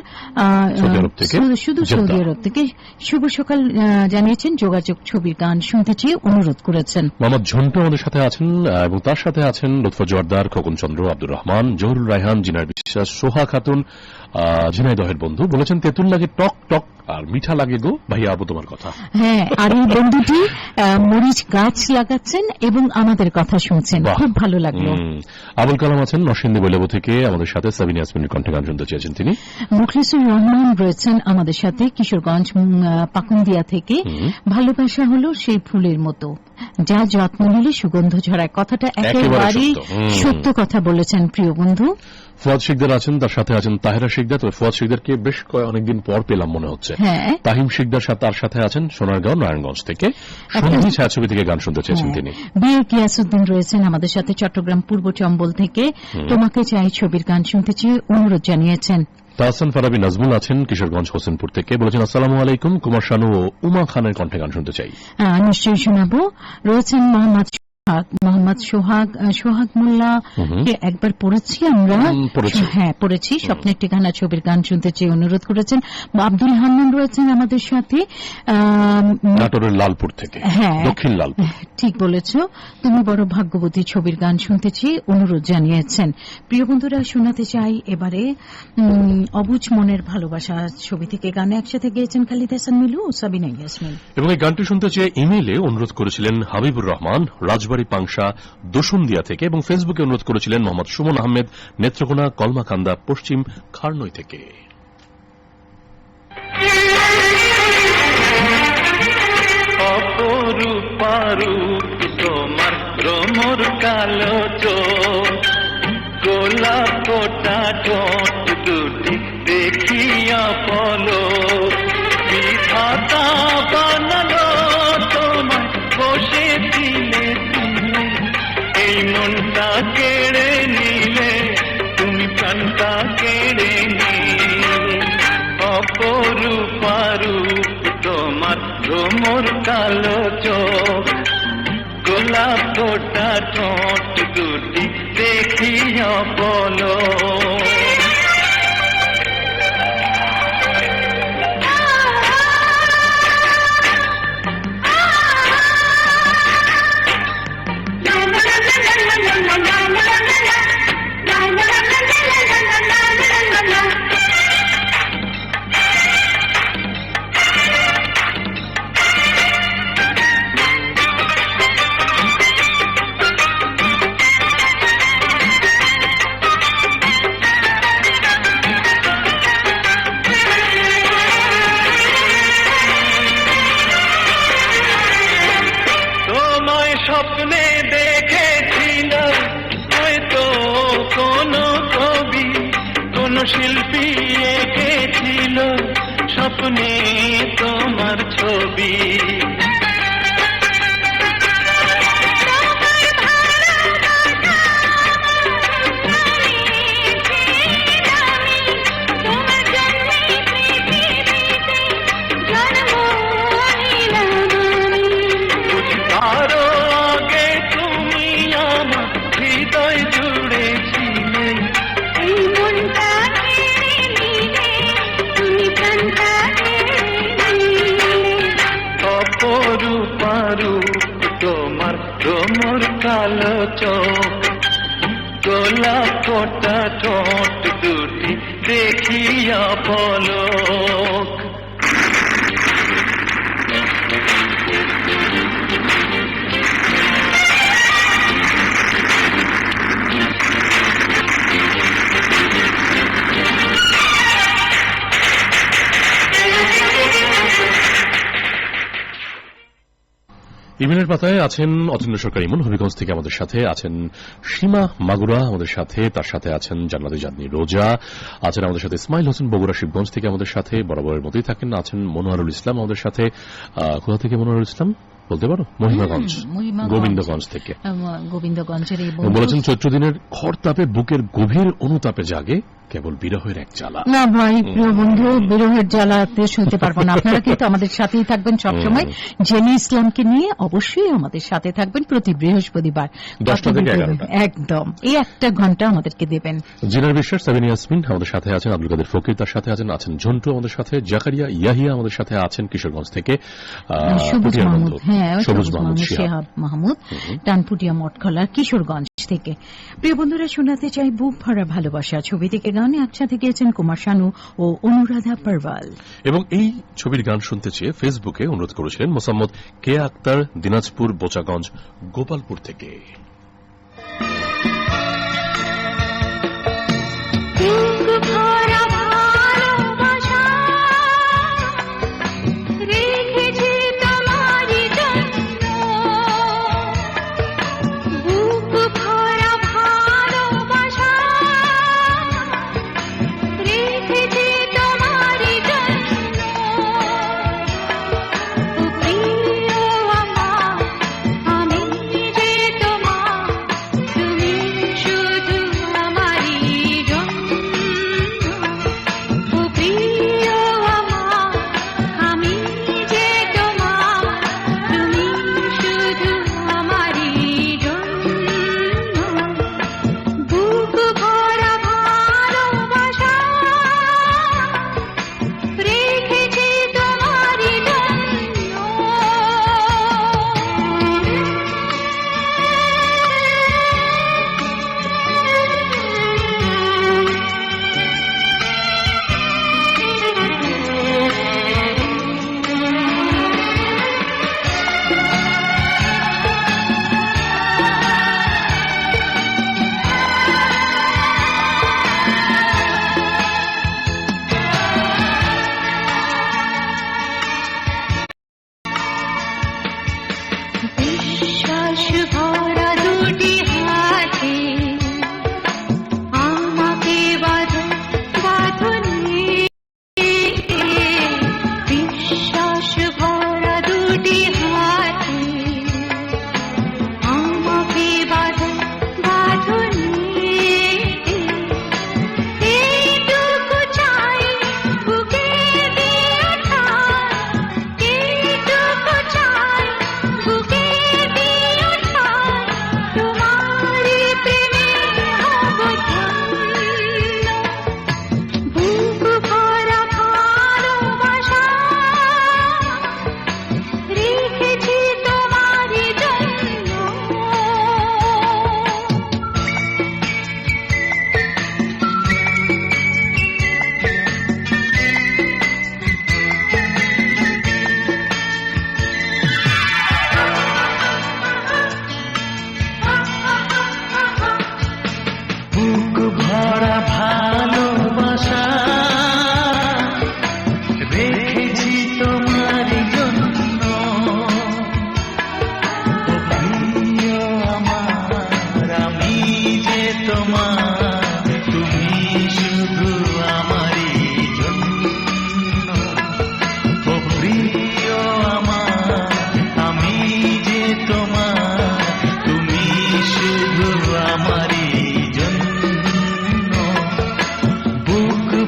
[SPEAKER 2] শুধু সৌদি আরব থেকে, শুভ সকাল জানিয়েছেন, যোগাযোগ ছবির গান শুনতে চেয়ে অনুরোধ করেছেন।
[SPEAKER 3] মোহাম্মদ ঝন্টু আমাদের সাথে আছেন এবং তার সাথে আছেন লুৎফা জোয়ারদার, খোকন চন্দ্র, আব্দুর রহমান, জহুরুল রায়হান, জিনার বিশ্বাস, সোহা খাতুন ঝিনাইদহের বন্ধু, বলেছেন তেঁতুল লাগে টক টক আর মিঠা লাগে গো ভাইয়া আবু তোমার কথা।
[SPEAKER 2] হ্যাঁ, আর এই বন্ধুটি মরিচ গাছ লাগাচ্ছেন এবং আমাদের কথা শুনছেন, খুব ভালো লাগলো।
[SPEAKER 3] আবুল কালাম আছেন নরসিংদী বৈলব থেকে আমাদের সাথে, সাবিনা ইয়াসমিনের কণ্ঠে গান শুনতে চেয়েছেন তিনি।
[SPEAKER 2] মুখলিসুর রহমান রয়েছেন আমাদের সাথে কিশোরগঞ্জ পাকুন্দিয়া থেকে, ভালোবাসা হলো সেই ফুলের মতো যা যত্ন নিলে সুগন্ধ ছড়ায়। কথাটা একেবারেই সত্য কথা বলেছেন প্রিয় বন্ধু।
[SPEAKER 3] ফুয়াদ শিকদার আছেন, তার সাথে আছেন তাহেরা শিকদার। তবে ফুয়াদ শিকদারকে বেশ অনেকদিন পর পেলাম মনে হচ্ছে। তাহিম শিকদার তার সাথে আছেন সোনারগাঁও নারায়ণগঞ্জ থেকে, সন্ধি ছায়াছবি থেকে গান শুনতে চেয়েছেন তিনি।
[SPEAKER 2] বিয়ে কিয়াসুদ্দিন রয়েছেন আমাদের সাথে চট্টগ্রাম পূর্ব চম্বল থেকে, তোমাকে চাই ছবির গান শুনতে চেয়ে অনুরোধ জানিয়েছেন।
[SPEAKER 3] তাহসান ফারাবি নাজমুল আছেন কিশোরগঞ্জ হোসেনপুর থেকে, বলেছেন আসসালামু আলাইকুম, কুমার শানু ও উমা খানের কণ্ঠে গান শুনতে চাই।
[SPEAKER 2] নিশ্চয়ই শোনাবো। রয়েছেন মোহাম্মদ সোহাগ মোল্লা, একবার পড়েছি আমরা, হ্যাঁ পড়েছি, স্বপ্নের ঠিকানা ছবির গান শুনতে চেয়ে অনুরোধ করেছেন। আব্দুল হান্নান রয়েছেন আমাদের সাথে
[SPEAKER 3] নাটোরের লালপুর থেকে, হ্যাঁ দক্ষিণ লালপুর,
[SPEAKER 2] ঠিক বলেছ। তুমি বড় ভাগ্যবতী ছবির গান শুনতে চেয়ে অনুরোধ জানিয়েছেন। প্রিয় বন্ধুরা, শোনাতে চাই এবারে অবুঝ মনের ভালোবাসা ছবি থেকে গান একসাথে গেয়েছেন খালিদ হাসান মিলু ও সাবিনা ইয়াসমিন।
[SPEAKER 3] এবং এই গানটি শুনতে চেয়ে ইমেইলে অনুরোধ করেছিলেন হাবিবুর রহমান রাজবাড়ী পাংশা দোসুন্দিয়া থেকে, এবং ফেসবুকে অনুরোধ করেছিলেন মোহাম্মদ সুমন আহমেদ নেত্রকোনা কলমাকান্দা পশ্চিম খারনই থেকে।
[SPEAKER 6] তোমার ভ্রমর কালো চোখ, গোলাপ ফোটা ঠোঁট দুটি দেখিয়া পলো, বিধাতা বানালো তোমায় বসে দিলে দিলে, এই মনটা কেড়ে নিলে তুমি প্রাণটা কেড়ে নিলে, অপরূপা রূপ তোমার ভ্রমর কালো চোখ, গোলাপ ফোটা ঠোঁট দুটি দেখিয়া বলো। এঁকেছিল স্বপ্নে তোমার ছবি। বুঝতারও আগে তুমি আমার হৃদয় জুড়েছিলে। অপরূপারু তোমার ভ্রমর কালো চোখ, গোলাপ ফোটা ঠোঁট দুটি দেখিয়া পলক।
[SPEAKER 3] ইমেলের পাতায় আছেন অতীন্দ্র সরকার ইমন হবিগঞ্জ থেকে, আমাদের সাথে আছেন সীমা মাগুরা, আমাদের সাথে তার সাথে আছেন জান্নাতি জাদনি রোজা, আছেন আমাদের সাথে ইসমাইল হোসেন বগুড়া শিবগঞ্জ থেকে আমাদের সাথে বরাবরের মতোই থাকেন, আছেন মনোয়ারুল ইসলাম আমাদের সাথে। কোথা থেকে মনোয়ারুল ইসলাম বলতে পারো? মহিমাগঞ্জ, গোবিন্দগঞ্জ থেকে।
[SPEAKER 2] গোবিন্দগঞ্জের
[SPEAKER 3] বলেছেন চৈত্র দিনের খড় তাপে বুকের গভীর অনুতাপে জাগে কেবল বিরহের এক জ্বালা।
[SPEAKER 2] না ভাই, প্রিয় বন্ধু, বিরহের জ্বালাতে শুনতে পারবো না। আপনারা কিন্তু আমাদের সাথেই থাকবেন সবসময়। জেনে ইসলামকে নিয়ে অবশ্যই আমাদের সাথে থাকবেন প্রতি বৃহস্পতিবার
[SPEAKER 3] 10টা থেকে 11টা।
[SPEAKER 2] একদম এই একটা ঘন্টা আমাদেরকে দেবেন।
[SPEAKER 3] জিনার বিশ্বাস, সাবিনা ইয়াসমিন আমাদের সাথে আছেন, আব্দুল কাদের ফকির তার সাথে আছেন ঝন্টু আমাদের সাথে, জাকারিয়া ইয়াহিয়া আমাদের সাথে আছেন কিশোরগঞ্জ থেকে,
[SPEAKER 2] সবুজ মাহমুদ, হ্যাঁ
[SPEAKER 3] সবুজ মাহমুদ,
[SPEAKER 2] শিহাব মাহমুদ টানপুটিয়া মঠখোলা কিশোরগঞ্জ থেকে। প্রিয় বন্ধুরা, শোনাতে চাই বুক ভরা ভালোবাসা ছবি থেকে গানে একসাথে গিয়েছেন কুমার শানু ও অনুরাধা পারওয়াল। এবং
[SPEAKER 3] এই ছবির গান শুনতে চেয়ে ফেসবুকে অনুরোধ করেছিলেন মোসাম্মদ কে আক্তার, দিনাজপুর বোচাগঞ্জ গোপালপুর থেকে।
[SPEAKER 4] আমি যে তোমার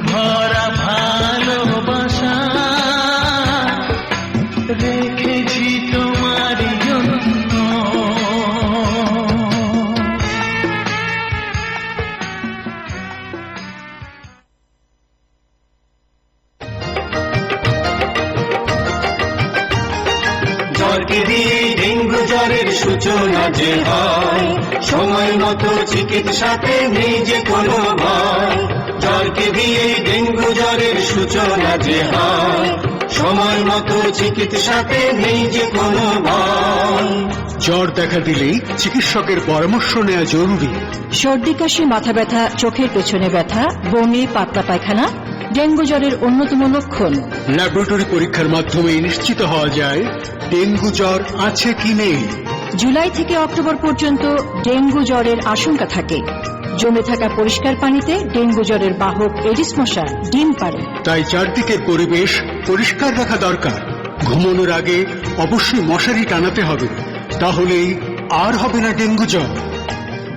[SPEAKER 6] ভরা ভালোবাসা রেখেছি তোমার জন্য। জ্বরকে দিয়ে ডেঙ্গু জ্বরের সূচনা যে হয়, সময় মতো চিকিৎসাতে নেই যে কোনো ভয়। জ্বরকে দিয়ে ডেঙ্গু জ্বরের সূচনা যে হয়, সময় মতো চিকিৎসাতে নেই যে কোনো ভয়।
[SPEAKER 7] জ্বর দেখা দিলেই চিকিৎসকের পরামর্শ নেওয়া জরুরি।
[SPEAKER 8] সর্দি কাশি, মাথা ব্যথা, চোখের পেছনে ব্যথা, বমি, পাতলা পায়খানা ডেঙ্গু জ্বরের অন্যতম লক্ষণ।
[SPEAKER 7] ল্যাবরেটরি পরীক্ষার মাধ্যমে নিশ্চিত হওয়া যায় ডেঙ্গু জ্বর আছে কি নেই।
[SPEAKER 8] জুলাই থেকে অক্টোবর পর্যন্ত ডেঙ্গু জ্বরের আশঙ্কা থাকে। জমে থাকা পরিষ্কার পানিতে ডেঙ্গু জ্বরের বাহক এডিস মশা ডিম পারে।
[SPEAKER 7] তাই চারদিকের পরিবেশ পরিষ্কার রাখা দরকার। ঘুমানোর আগে অবশ্যই মশারি টানাতে হবে, তাহলেই আর হবে না ডেঙ্গু জ্বর।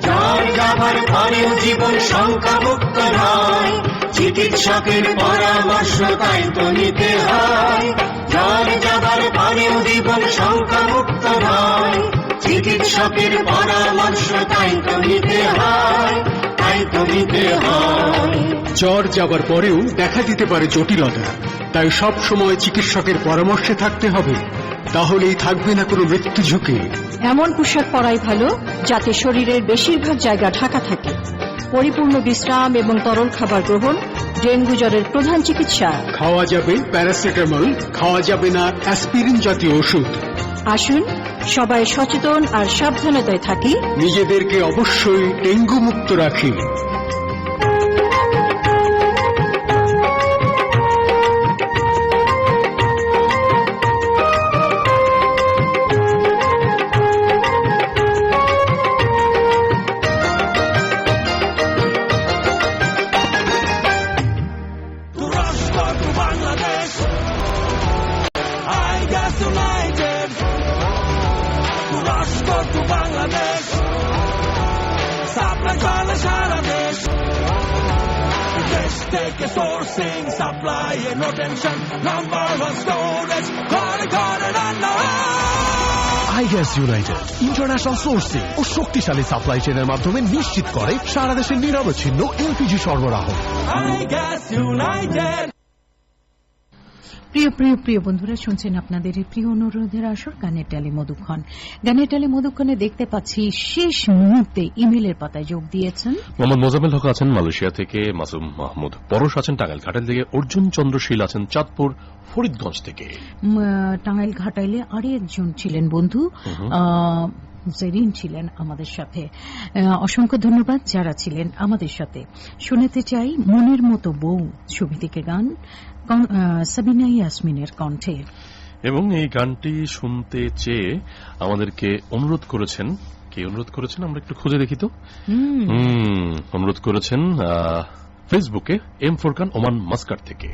[SPEAKER 6] জ্বর যাবার পরেও জীবন শঙ্কামুক্ত নয়, চিকিৎসকের পরামর্শ তাই তো নিতে হয়। জ্বর যাবার পরেও জীবন শঙ্কামুক্ত নয়, চিকিৎসকের পরামর্শ তাই তো নিতে হয়, তাই তো নিতে হয়।
[SPEAKER 7] জ্বর যাবার পরেও দেখা দিতে পারে জটিলতা, তাই সব সময় চিকিৎসকের পরামর্শে থাকতে হবে, তাহলেই থাকবে না কোনো মৃত্যু ঝুঁকি।
[SPEAKER 8] এমন পোশাক পরাই ভালো যাতে শরীরের বেশিরভাগ জায়গা ঢাকা থাকে। পরিপূর্ণ বিশ্রাম এবং তরল খাবার গ্রহণ ডেঙ্গু জ্বরের প্রধান চিকিৎসা।
[SPEAKER 7] খাওয়া যাবে প্যারাসিটামল, খাওয়া যাবে না অ্যাসপিরিন জাতীয় ওষুধ।
[SPEAKER 8] আসুন সবাই সচেতন আর সাবধানতায় থাকি,
[SPEAKER 7] নিজেদেরকে অবশ্যই ডেঙ্গু মুক্ত রাখি।
[SPEAKER 9] থেকে sourcing supply no tension number one storage ঘরে ঘরে রান্না আইগ্যাস ইউনাইটেড ইন্টারন্যাশনাল সোর্সিং ও শক্তিশালী সাপ্লাই চেনের মাধ্যমে নিশ্চিত করে সারা দেশে নিরবচ্ছিন্ন এলপিজি সরবরাহ। আইগ্যাস ইউনাইটেড।
[SPEAKER 2] প্রিয় প্রিয় প্রিয় বন্ধুরা, শুনছেন আপনাদের এই প্রিয় অনুরোধের আসর গানের টালি মধুক্ষণ। গানের টালি মধুক্ষণে দেখতে পাচ্ছি শেষ মুহূর্তে ইমেলের পাতায় যোগ দিয়েছেন
[SPEAKER 3] মোহাম্মদ মোজাম্মেল হক আছেন মালয়েশিয়া থেকে, মাসুম মাহমুদ পরশ আছেন টাঙ্গাইল ঘাটাইল থেকে, অর্জুন চন্দ্রশীল আছেন চাঁদপুর ফরিদগঞ্জ থেকে।
[SPEAKER 2] টাঙ্গাইল ঘাটাইলে আরেকজন ছিলেন বন্ধু জেরিন ছিলেন আমাদের সাথে। অসংখ্য ধন্যবাদ যারা ছিলেন আমাদের সাথে। শুনতে চাই মনের মতো বউ ছবি থেকে গান, সাবিনা ইয়াসমিনের কণ্ঠে।
[SPEAKER 3] এবং এই গানটি শুনতে চেয়ে আমাদেরকে অনুরোধ করেছেন, কে অনুরোধ করেছেন আমরা একটু খুঁজে দেখি তো। অনুরোধ করেছেন ফেসবুকে এম ফোরকান ওমান মাস্কাট থেকে।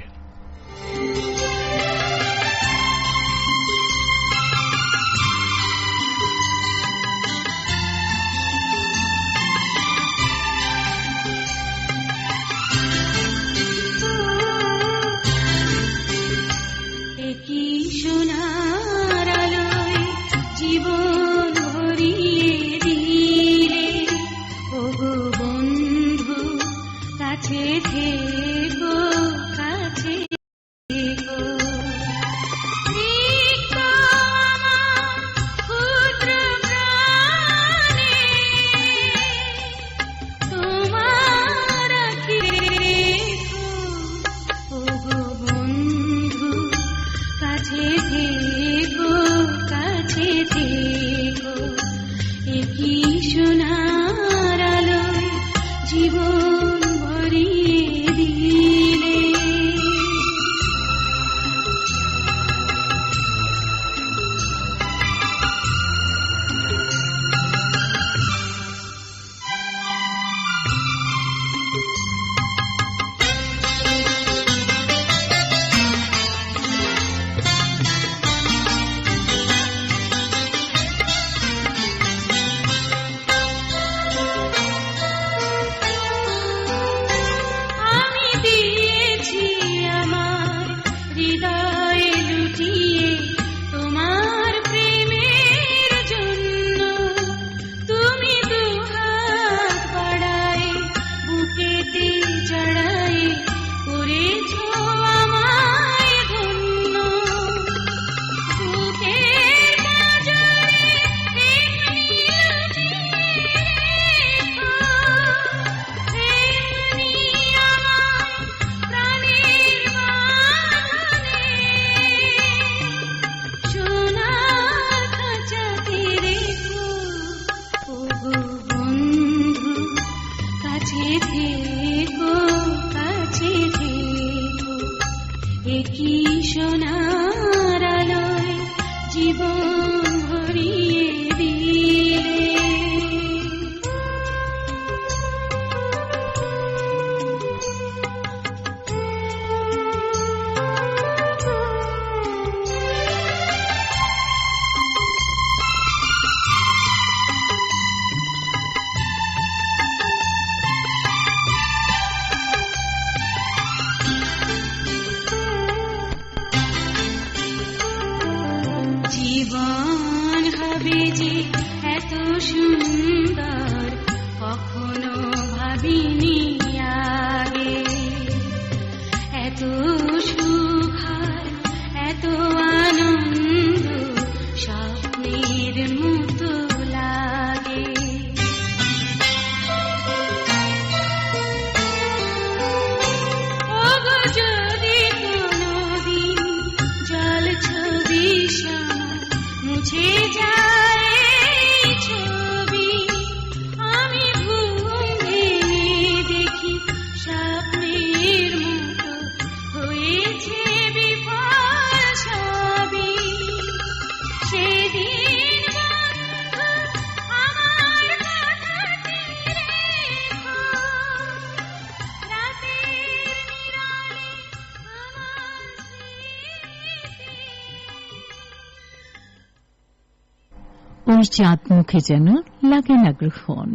[SPEAKER 4] জীবন ভরিয়ে দিলে ওগো বন্ধু, কাছে থেকো কাছে কি সোনার আলোয় জীবন ভরিয়ে দিলে। জীবন হবে যে এত সুন্দর কখনো ভাবিনি আগে, এত সুখ আর এত আনন্দ স্বপ্নের মতো লাগে। ওগো যদি কোনোদিন জল ছবি মুছে যায় এই ছবি, আমি ঘুম ভেঙে দেখি স্বপ্নের মতো হয়েছে বিফল ছবি। সেদিন আমার কথাটি রেখো, রাতের নিরালে আমার
[SPEAKER 2] ওই চাঁদ মুখে যেন লাগে না গ্রহণ।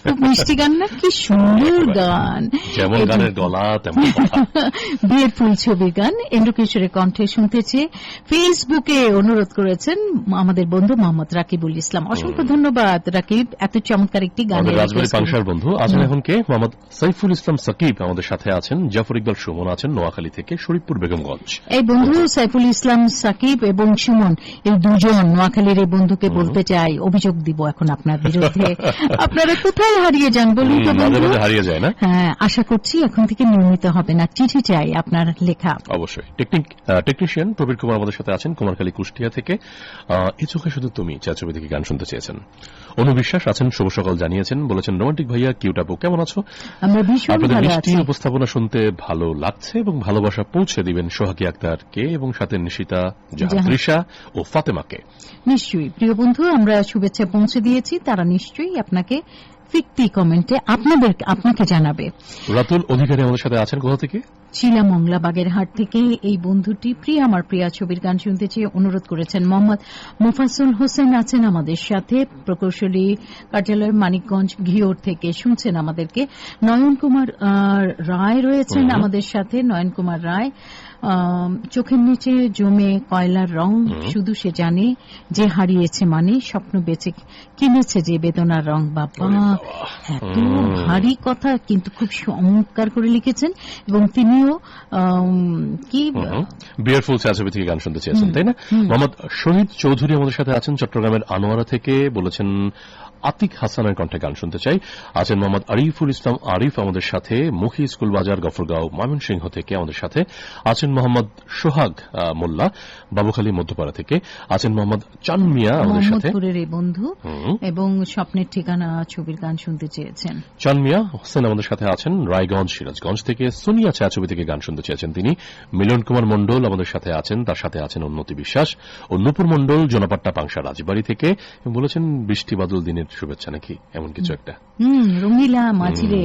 [SPEAKER 2] খুব মিষ্টি গান না? কি সুন্দর গান,
[SPEAKER 3] যেমন গানের গলা তেমন
[SPEAKER 2] বিয়ের ফুল ছবির গান এন্ড্রু কিশোরের কণ্ঠে শুনতেছে। ফেসবুকে অনুরোধ করেছেন আমাদের বন্ধু মোহাম্মদ রাকিবুল ইসলাম। অসংখ্য ধন্যবাদ রাকিব, এত চমৎকার একটি গান।
[SPEAKER 3] রাজবাড়ী পাংশার বন্ধু আছেন এখন কে? মোহাম্মদ সাইফুল ইসলাম সাকিব আমাদের সাথে আছেন। জাফর ইকবাল সুমন আছেন নোয়াখালী থেকে, শরীফপুর বেগমগঞ্জ।
[SPEAKER 2] এই বন্ধু সাইফুল ইসলাম সাকিব এবং সুমন, এই দুজন নোয়াখালীর এই বন্ধুকে বলতে চাই, অভিযোগ দিব এখন আপনার বিরুদ্ধে। আপনারা কোথায় হারিয়ে যান বলুন তো বন্ধু?
[SPEAKER 3] হারিয়ে যায় না?
[SPEAKER 2] হ্যাঁ, আশা করছি এখন থেকে নিয়মিত হবে না, চিঠি চাই আপনার লেখা।
[SPEAKER 3] অবশ্যই। টেকনিশিয়ান প্রবীর কুমার আমাদের সাথে আছেন কুমারখালী কুষ্টিয়া থেকে। এই চোখে শুধু তুমি চাচুবি থেকে গান শুনতে চেয়েছেন। অনুবিশ্বাস আছেন, শুভ সকাল জানিয়েছেন, বলেছেন রোমান্টিক ভাইয়া কিউট আপু কেমন আছো?
[SPEAKER 2] আমরা ভীষণ
[SPEAKER 3] আপনাদের
[SPEAKER 2] ভালো
[SPEAKER 3] মিষ্টি
[SPEAKER 2] আছি।
[SPEAKER 3] উপস্থাপনা শুনতে ভালো লাগছে এবং ভালোবাসা পৌঁছে দিবেন সোহাগী আক্তারকে এবং সাথে নিশিতা, জাহাতৃষা ও ফাতেমাকে।
[SPEAKER 2] নিশ্চয়ই প্রিয় বন্ধু, আমরা শুভেচ্ছা পৌঁছে দিয়েছি, তারা নিশ্চয়ই আপনাকে ফিক্তি কমেন্টে আপনাকে জানাবে।
[SPEAKER 3] রাতুল অধিকারী আমাদের সাথে আছেন কোথা থেকে?
[SPEAKER 2] চিলা মংলা বাগেরহাট থেকে এই বন্ধুটি প্রিয়া আমার প্রিয়া ছবির গান শুনতে চেয়ে অনুরোধ করেছেন। মোহাম্মদ মুফাসুল হোসেন আছেন আমাদের সাথে, প্রকৌশলী কার্যালয় মানিকগঞ্জ ঘিওর থেকে শুনছেন আমাদেরকে। নয়ন কুমার রায় রয়েছেন আমাদের সাথে। নয়ন কুমার রায়, চোখের নিচে জমে কয়লার রং, শুধু সে জানে যে হারিয়েছে মানে, স্বপ্ন বেঁচে কিনেছে যে বেদনার রং। বাবা, এত ভারী কথা, কিন্তু খুব চমৎকার করে লিখেছেন। এবং তিনিও কি
[SPEAKER 3] বিয়ার ফুল চাচুবি থেকে গান শুনতে চেয়েছেন, তাই না? মোহাম্মদ শহীদ চৌধুরী আমাদের সাথে আছেন চট্টগ্রামের আনোয়ারা থেকে, বলেছেন আতিক হাসানের কণ্ঠে গান শুনতে চাই। আছেন মোহাম্মদ আরিফুল ইসলাম আরিফ আমাদের সাথে, মুখী স্কুল বাজার গফরগাঁও ময়মনসিংহ থেকে আমাদের সাথে। আছেন মোহাম্মদ সোহাগ মোল্লা বাবুখালী মধ্যপাড়া থেকে। আছেন মোহাম্মদ চান মিয়া আমাদের সাথে,
[SPEAKER 2] মোহাম্মদপুরের এই বন্ধু, এবং স্বপ্নের ঠিকানা ছবির গান শুনতে চেয়েছেন।
[SPEAKER 3] চান মিয়া হোসেন আমাদের সাথে আছেন রায়গঞ্জ সিরাজগঞ্জ থেকে। সোনিয়া চা ছবি থেকে গান শুনতে চেয়েছেন তিনি। মিলন কুমার মণ্ডল আমাদের সাথে আছেন, তার সাথে আছেন উন্নতি বিশ্বাস ও নূপুর মণ্ডল জোনাপাট্টা পাংশা রাজবাড়ী থেকে। বলেছেন বৃষ্টি বাদল দিনের শুভেচ্ছা নাকি এমন কিছু একটা।
[SPEAKER 2] রঙিলা মাঝিরে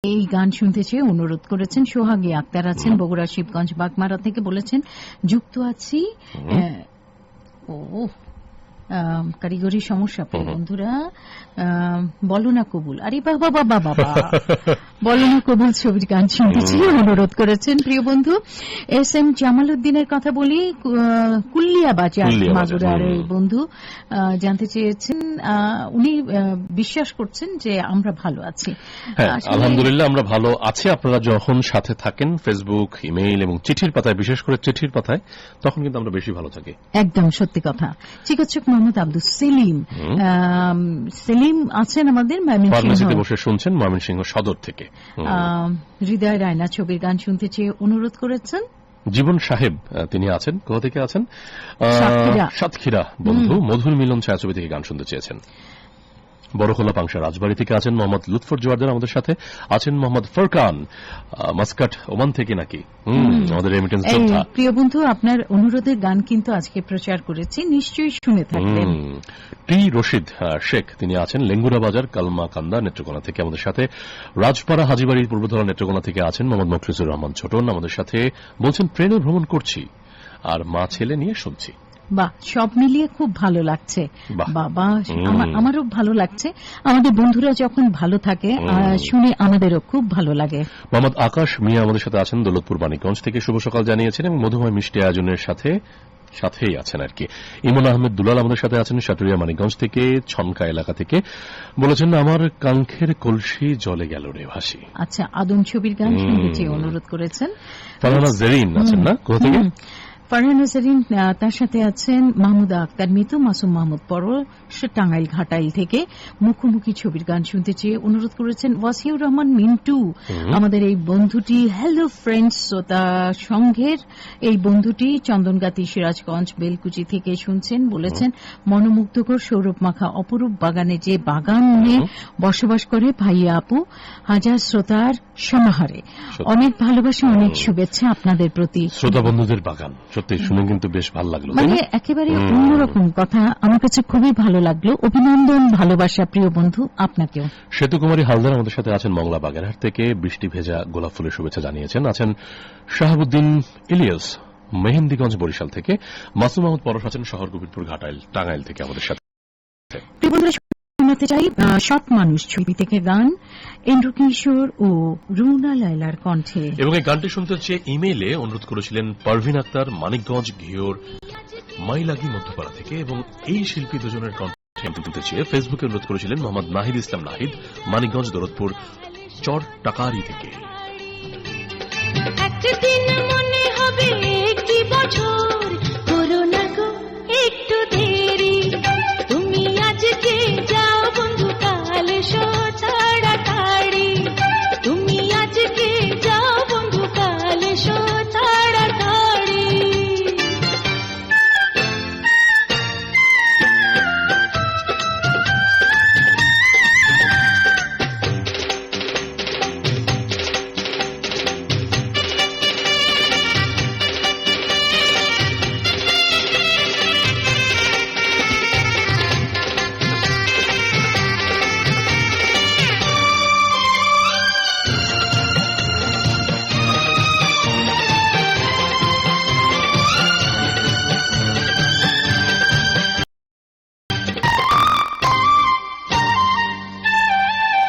[SPEAKER 2] এই গান শুনতে চেয়ে অনুরোধ করেছেন। সোহাগী আক্তার আছেন বগুড়া শিবগঞ্জ বাগমারা থেকে, বলেছেন যুক্ত আছি। কারিগরি সমস্যা বন্ধুরা, বলো না কবুল, আরে বাবা বাবা বাবা বলো না কবুল ছবির গান শুনতে চেয়ে অনুরোধ করেছেন প্রিয় বন্ধু। এস এম জামাল উদ্দিনের কথা বলি, কুল্লিয়া বাজার মাগুরার এই বন্ধু জানতে চেয়েছেন, উনি বিশ্বাস করছেন যে আমরা ভালো আছি।
[SPEAKER 3] আলহামদুলিল্লাহ আমরা ভালো আছি। আপনারা যখন সাথে থাকেন ফেসবুক, ইমেইল এবং চিঠির পাতায়, বিশেষ করে চিঠির পাতায়, তখন কিন্তু আমরা বেশি ভালো থাকি।
[SPEAKER 2] একদম সত্যি কথা। চিকিৎসক মোহাম্মদ আব্দুল সেলিম আছেন আমাদের
[SPEAKER 3] ফার্মেসিতে বসে শুনছেন ময়মনসিংহ সদর থেকে।
[SPEAKER 2] হৃদয় রায়না ছবির গান শুনতে চেয়ে অনুরোধ করেছেন।
[SPEAKER 3] জীবন সাহেব তিনি আছেন, কোথা থেকে আছেন? সাতক্ষীরা বন্ধু। মধুর মিলন ছায়াছবি থেকে গান শুনতে চেয়েছেন। বড়খোলা পাংশা রাজবাড়ি থেকে আছেন মোহাম্মদ লুৎফর জোয়ারদার আমাদের সাথে আছেন মোহাম্মদ ফরকান মাস্কাট ওমান থেকে নাকি আমাদের রেমিটেন্স যোদ্ধা।
[SPEAKER 2] প্রিয় বন্ধু, আপনার অনুরোধে গান কিন্তু আজকে প্রচার করেছি, নিশ্চয়ই শুনে থাকবেন।
[SPEAKER 3] টি রশিদ শেখ তিনি আছেন লেঙ্গুরা বাজার কালমাকান্দা নেত্রকোনা থেকে আমাদের সাথে। রাজপাড়া হাজিবাড়ির পূর্বধরা নেত্রকোনা থেকে আছেন মোহাম্মদ মুখলিসুর রহমান ছোটন আমাদের সাথে, বলছেন ট্রেনে ভ্রমণ করছি আর মা ছেলে নিয়ে শুনছি।
[SPEAKER 2] বাহ, সব মিলিয়ে খুব ভালো লাগছে
[SPEAKER 3] বাহ।
[SPEAKER 2] বাবা, আমারও ভালো লাগছে। আমাদের বন্ধুরা যখন ভালো থাকে শুনে আমাদেরও খুব ভালো লাগে।
[SPEAKER 3] মোহাম্মদ আকাশ মিয়া আমাদের সাথে আছেন দৌলতপুর মানিকগঞ্জ থেকে, শুভ সকাল জানিয়েছেন এবং মধুময় মিষ্টি আয়োজনের সাথেই আছেন আর কি। ইমন আহমেদ দুলাল আমাদের সাথে আছেন সাটুরিয়া মানিকগঞ্জ থেকে, ছনকা এলাকা থেকে, বলেছেন আমার কাঙ্ক্ষের কলসি জলে গেল রে ভাসি।
[SPEAKER 2] আচ্ছা, আদম ছবির গান শুনতে চেয়ে অনুরোধ করেছেন।
[SPEAKER 3] ফারহানা জেরিন আছেন না, কোথা থেকে?
[SPEAKER 2] ফারহানা জেরিন, তার সাথে আছেন মাহমুদা আক্তার মিতু, মাসুম মাহমুদ পরশ টাঙ্গাইল ঘাটাইল থেকে মুখোমুখি ছবির গান শুনতে চেয়ে অনুরোধ করেছেন। ওয়াসিউর রহমান মিন্টু আমাদের এই বন্ধুটি হ্যালো ফ্রেন্ডস শ্রোতা সংঘের এই বন্ধুটি চন্দনগাতি সিরাজগঞ্জ বেলকুচি থেকে শুনছেন, বলেছেন মনোমুগ্ধকর সৌরভ মাখা অপরূপ বাগানে যে বাগানে বসবাস করে ভাইয়া আপু, হাজার শ্রোতার সমাহারে অনেক ভালোবাসা, অনেক শুভেচ্ছা আপনাদের প্রতি।
[SPEAKER 3] শ্রোতা বন্ধুদের বাগান সত্যি শুনে কিন্তু বেশ ভালো লাগলো,
[SPEAKER 2] মানে একেবারে অন্যরকম কথা, আমার কাছে খুবই ভালো লাগলো। অভিনন্দন, ভালোবাসা প্রিয় বন্ধু আপনাকেও।
[SPEAKER 3] সেতু কুমারী হালদার আমাদের সাথে আছেন মংলা বাগেরহাট থেকে, বৃষ্টি ভেজা গোলাপ ফুলের শুভেচ্ছা জানিয়েছেন। আছেন শাহাবুদ্দিন ইলিয়াস মেহেন্দিগঞ্জ বরিশাল থেকে, মাসুম মাহমুদ পরশ আছেন শহর গোবিন্দপুর ঘাটাইল টাঙ্গাইল থেকে আমাদের সাথে।
[SPEAKER 2] প্রিয় বন্ধুরা, শোনাতে চাই সৎ মানুষ ছবি থেকে গান, এন্ড্রু কিশোর ও রুনা লায়লার কণ্ঠে।
[SPEAKER 3] এবং এই গানটি শুনতে চেয়ে ইমেইলে অনুরোধ করেছিলেন পারভিন আক্তার মানিকগঞ্জ ঘিওর মাইলাগি মধ্যপাড়া থেকে, এবং এই শিল্পী দুজনের কণ্ঠে শুনতে চেয়ে ফেসবুকে অনুরোধ করেছিলেন মোহাম্মদ নাহিদ ইসলাম নাহিদ মানিকগঞ্জ দৌলতপুর চর টাকারি থেকে।
[SPEAKER 4] একদিন মনে হবে একটি বছর, করো না গো একটু দেরি, তুমি আজকে যাও বন্ধু কাল এসো তাড়াতাড়ি, তুমি আজকে যাও বন্ধু কাল এসো তাড়াতাড়ি।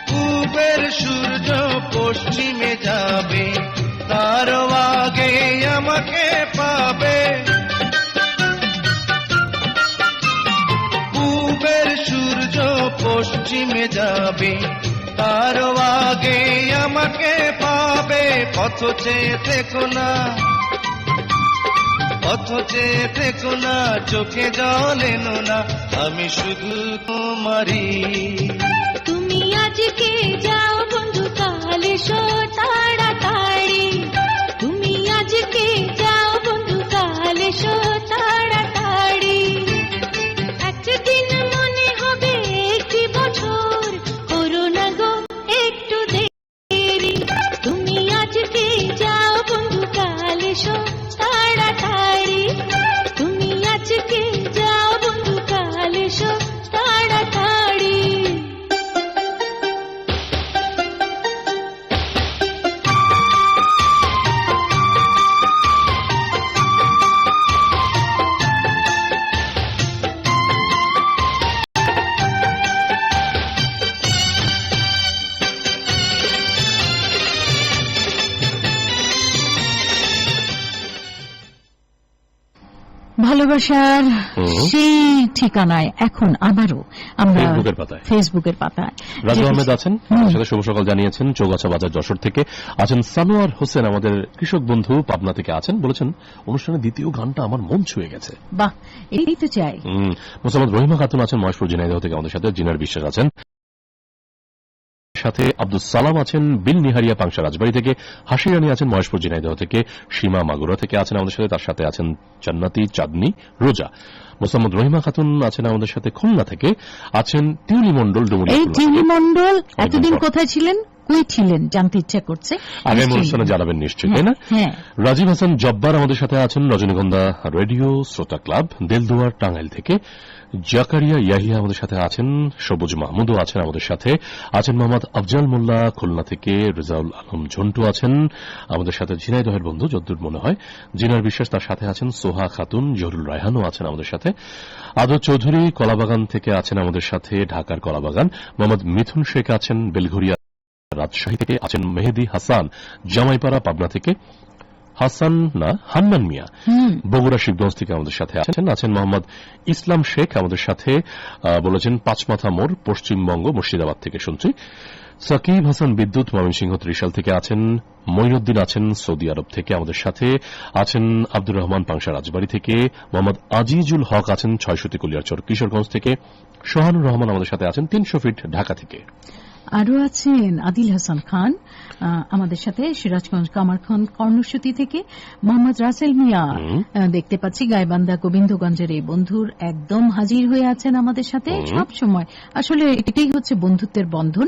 [SPEAKER 5] পূবের সূর্য পশ্চিমে যাবে, তার আগে আমাকে পাবে। পূবের সূর্য পশ্চিমে যাবে, তার আগে আমাকে পাবে। পথ চেয়ে থেকো না, পথ চেয়ে থেকো না, চোখে জল এনো না, আমি শুধু তোমারই।
[SPEAKER 4] তুমি আজকে যাও বন্ধু কাল এসো তাড়াতাড়ি, তুমি আজকে যাও বন্ধু কাল এসো তাড়াতাড়ি। একদিন মনে হবে একটি বছর, করো না গো একটু দেরি, তুমি আজকে যাও বন্ধু কাল এসো তাড়াতাড়ি, তুমি আজকে যাও বন্ধু কাল এসো তাড়াতাড়ি।
[SPEAKER 2] ভালোবাসার সেই ঠিকানায় এখন আবারও আমরা ফেসবুকের পাতায়
[SPEAKER 3] রাজু আহমেদ আছেন আমাদের সাথে, শুভ সকাল জানিয়েছেন চৌগাছা বাজার যশোর থেকে। আছেন সানোয়ার হোসেন আমাদের কৃষক বন্ধু পাবনা থেকে আছেন, বলেছেন অনুষ্ঠানের দ্বিতীয় গানটা আমার মন ছুঁয়ে গেছে।
[SPEAKER 2] বাহ, এই তো চাই।
[SPEAKER 3] মোসাম্মদ রহিমা খাতুন আছেন মহেশপুর ঝিনাইদহ থেকে আমাদের সাথে, জিনার বিশ্বাস আছেন সাথে আব্দুল সালাম আছেন বিল নিহারিয়া পাংশা রাজবাড়ী থেকে, হাসি রানী আছেন মহেশপুর ঝিনাইদহ থেকে, সীমা মাগুরা থেকে আছেন আমাদের সাথে, তার সাথে আছেন জান্নাতি চাঁদনি রোজা, মোসাম্মদ রহিমা খাতুন আছেন আমাদের সাথে খুলনা থেকে, আছেন টিউলি মন্ডল ডুমুরিয়া।
[SPEAKER 2] এই টিউলি মন্ডল এতদিন কোথায় ছিলেন, কই ছিলেন জানতে ইচ্ছা করছে,
[SPEAKER 3] আগামী অনুষ্ঠানে জানাবেন নিশ্চয়ই, তাই না?
[SPEAKER 2] হ্যাঁ।
[SPEAKER 3] রাজীব হাসান জব্বার আমাদের সাথে আছেন রজনীগন্ধা রেডিও শ্রোতা ক্লাব দেলদুয়ার টাঙ্গাইল থেকে, জাকারিয়া ইয়াহিয়া আমাদের সাথে আছেন, সবুজ মাহমুদও আছেন আমাদের সাথে, আছেন মোহাম্মদ আফজাল মোল্লা খুলনা থেকে, রেজাউল আলম ঝন্টু আছেন আমাদের সাথে, ঝিনাইদহের বন্ধু যদ্দূর মনে হয় জিনার বিশ্বাস, তার সাথে আছেন সোহা খাতুন, জহুরুল রায়হানও আছেন আমাদের সাথে, আদর চৌধুরী কলাবাগান থেকে আছেন আমাদের সাথে, ঢাকার কলাবাগান, মোহাম্মদ মিথুন শেখ আছেন বেলঘরিয়া রাজশাহী থেকে, আছেন মেহেদি হাসান জামাইপাড়া পাবনা থেকে, হাসান না হান্নান মিয়া বগুড়া শিবগঞ্জ থেকে আমাদের সাথে আছেন মোহাম্মদ ইসলাম শেখ আমাদের সাথে, বলেছেন পাঁচমাথা মোড় পশ্চিমবঙ্গ মুর্শিদাবাদ থেকে শুনছি, সাকিব হাসান বিদ্যুৎ ময়মনসিংহ ত্রিশাল থেকে আছেন, মঈনুদ্দিন আছেন সৌদি আরব থেকে আমাদের সাথে, আছেন আব্দুর রহমান পাংশা রাজবাড়ী থেকে, মোহাম্মদ আজিজুল হক আছেন ছয়শতি কুলিয়ারচর কিশোরগঞ্জ থেকে, সোহানুর রহমান আমাদের সাথে আছেন 300 ফিট ঢাকা থেকে।
[SPEAKER 2] আরো আছেন আদিল হাসান খান আমাদের সাথে সিরাজগঞ্জ কামারখান কর্ণসূতি থেকে, মোহাম্মদ রাসেল মিয়া দেখতে পাচ্ছি গাইবান্ধা গোবিন্দগঞ্জের এই বন্ধুর একদম হাজির হয়ে আছেন আমাদের সাথে সব সময়, আসলে এটাই হচ্ছে বন্ধুত্বের বন্ধন।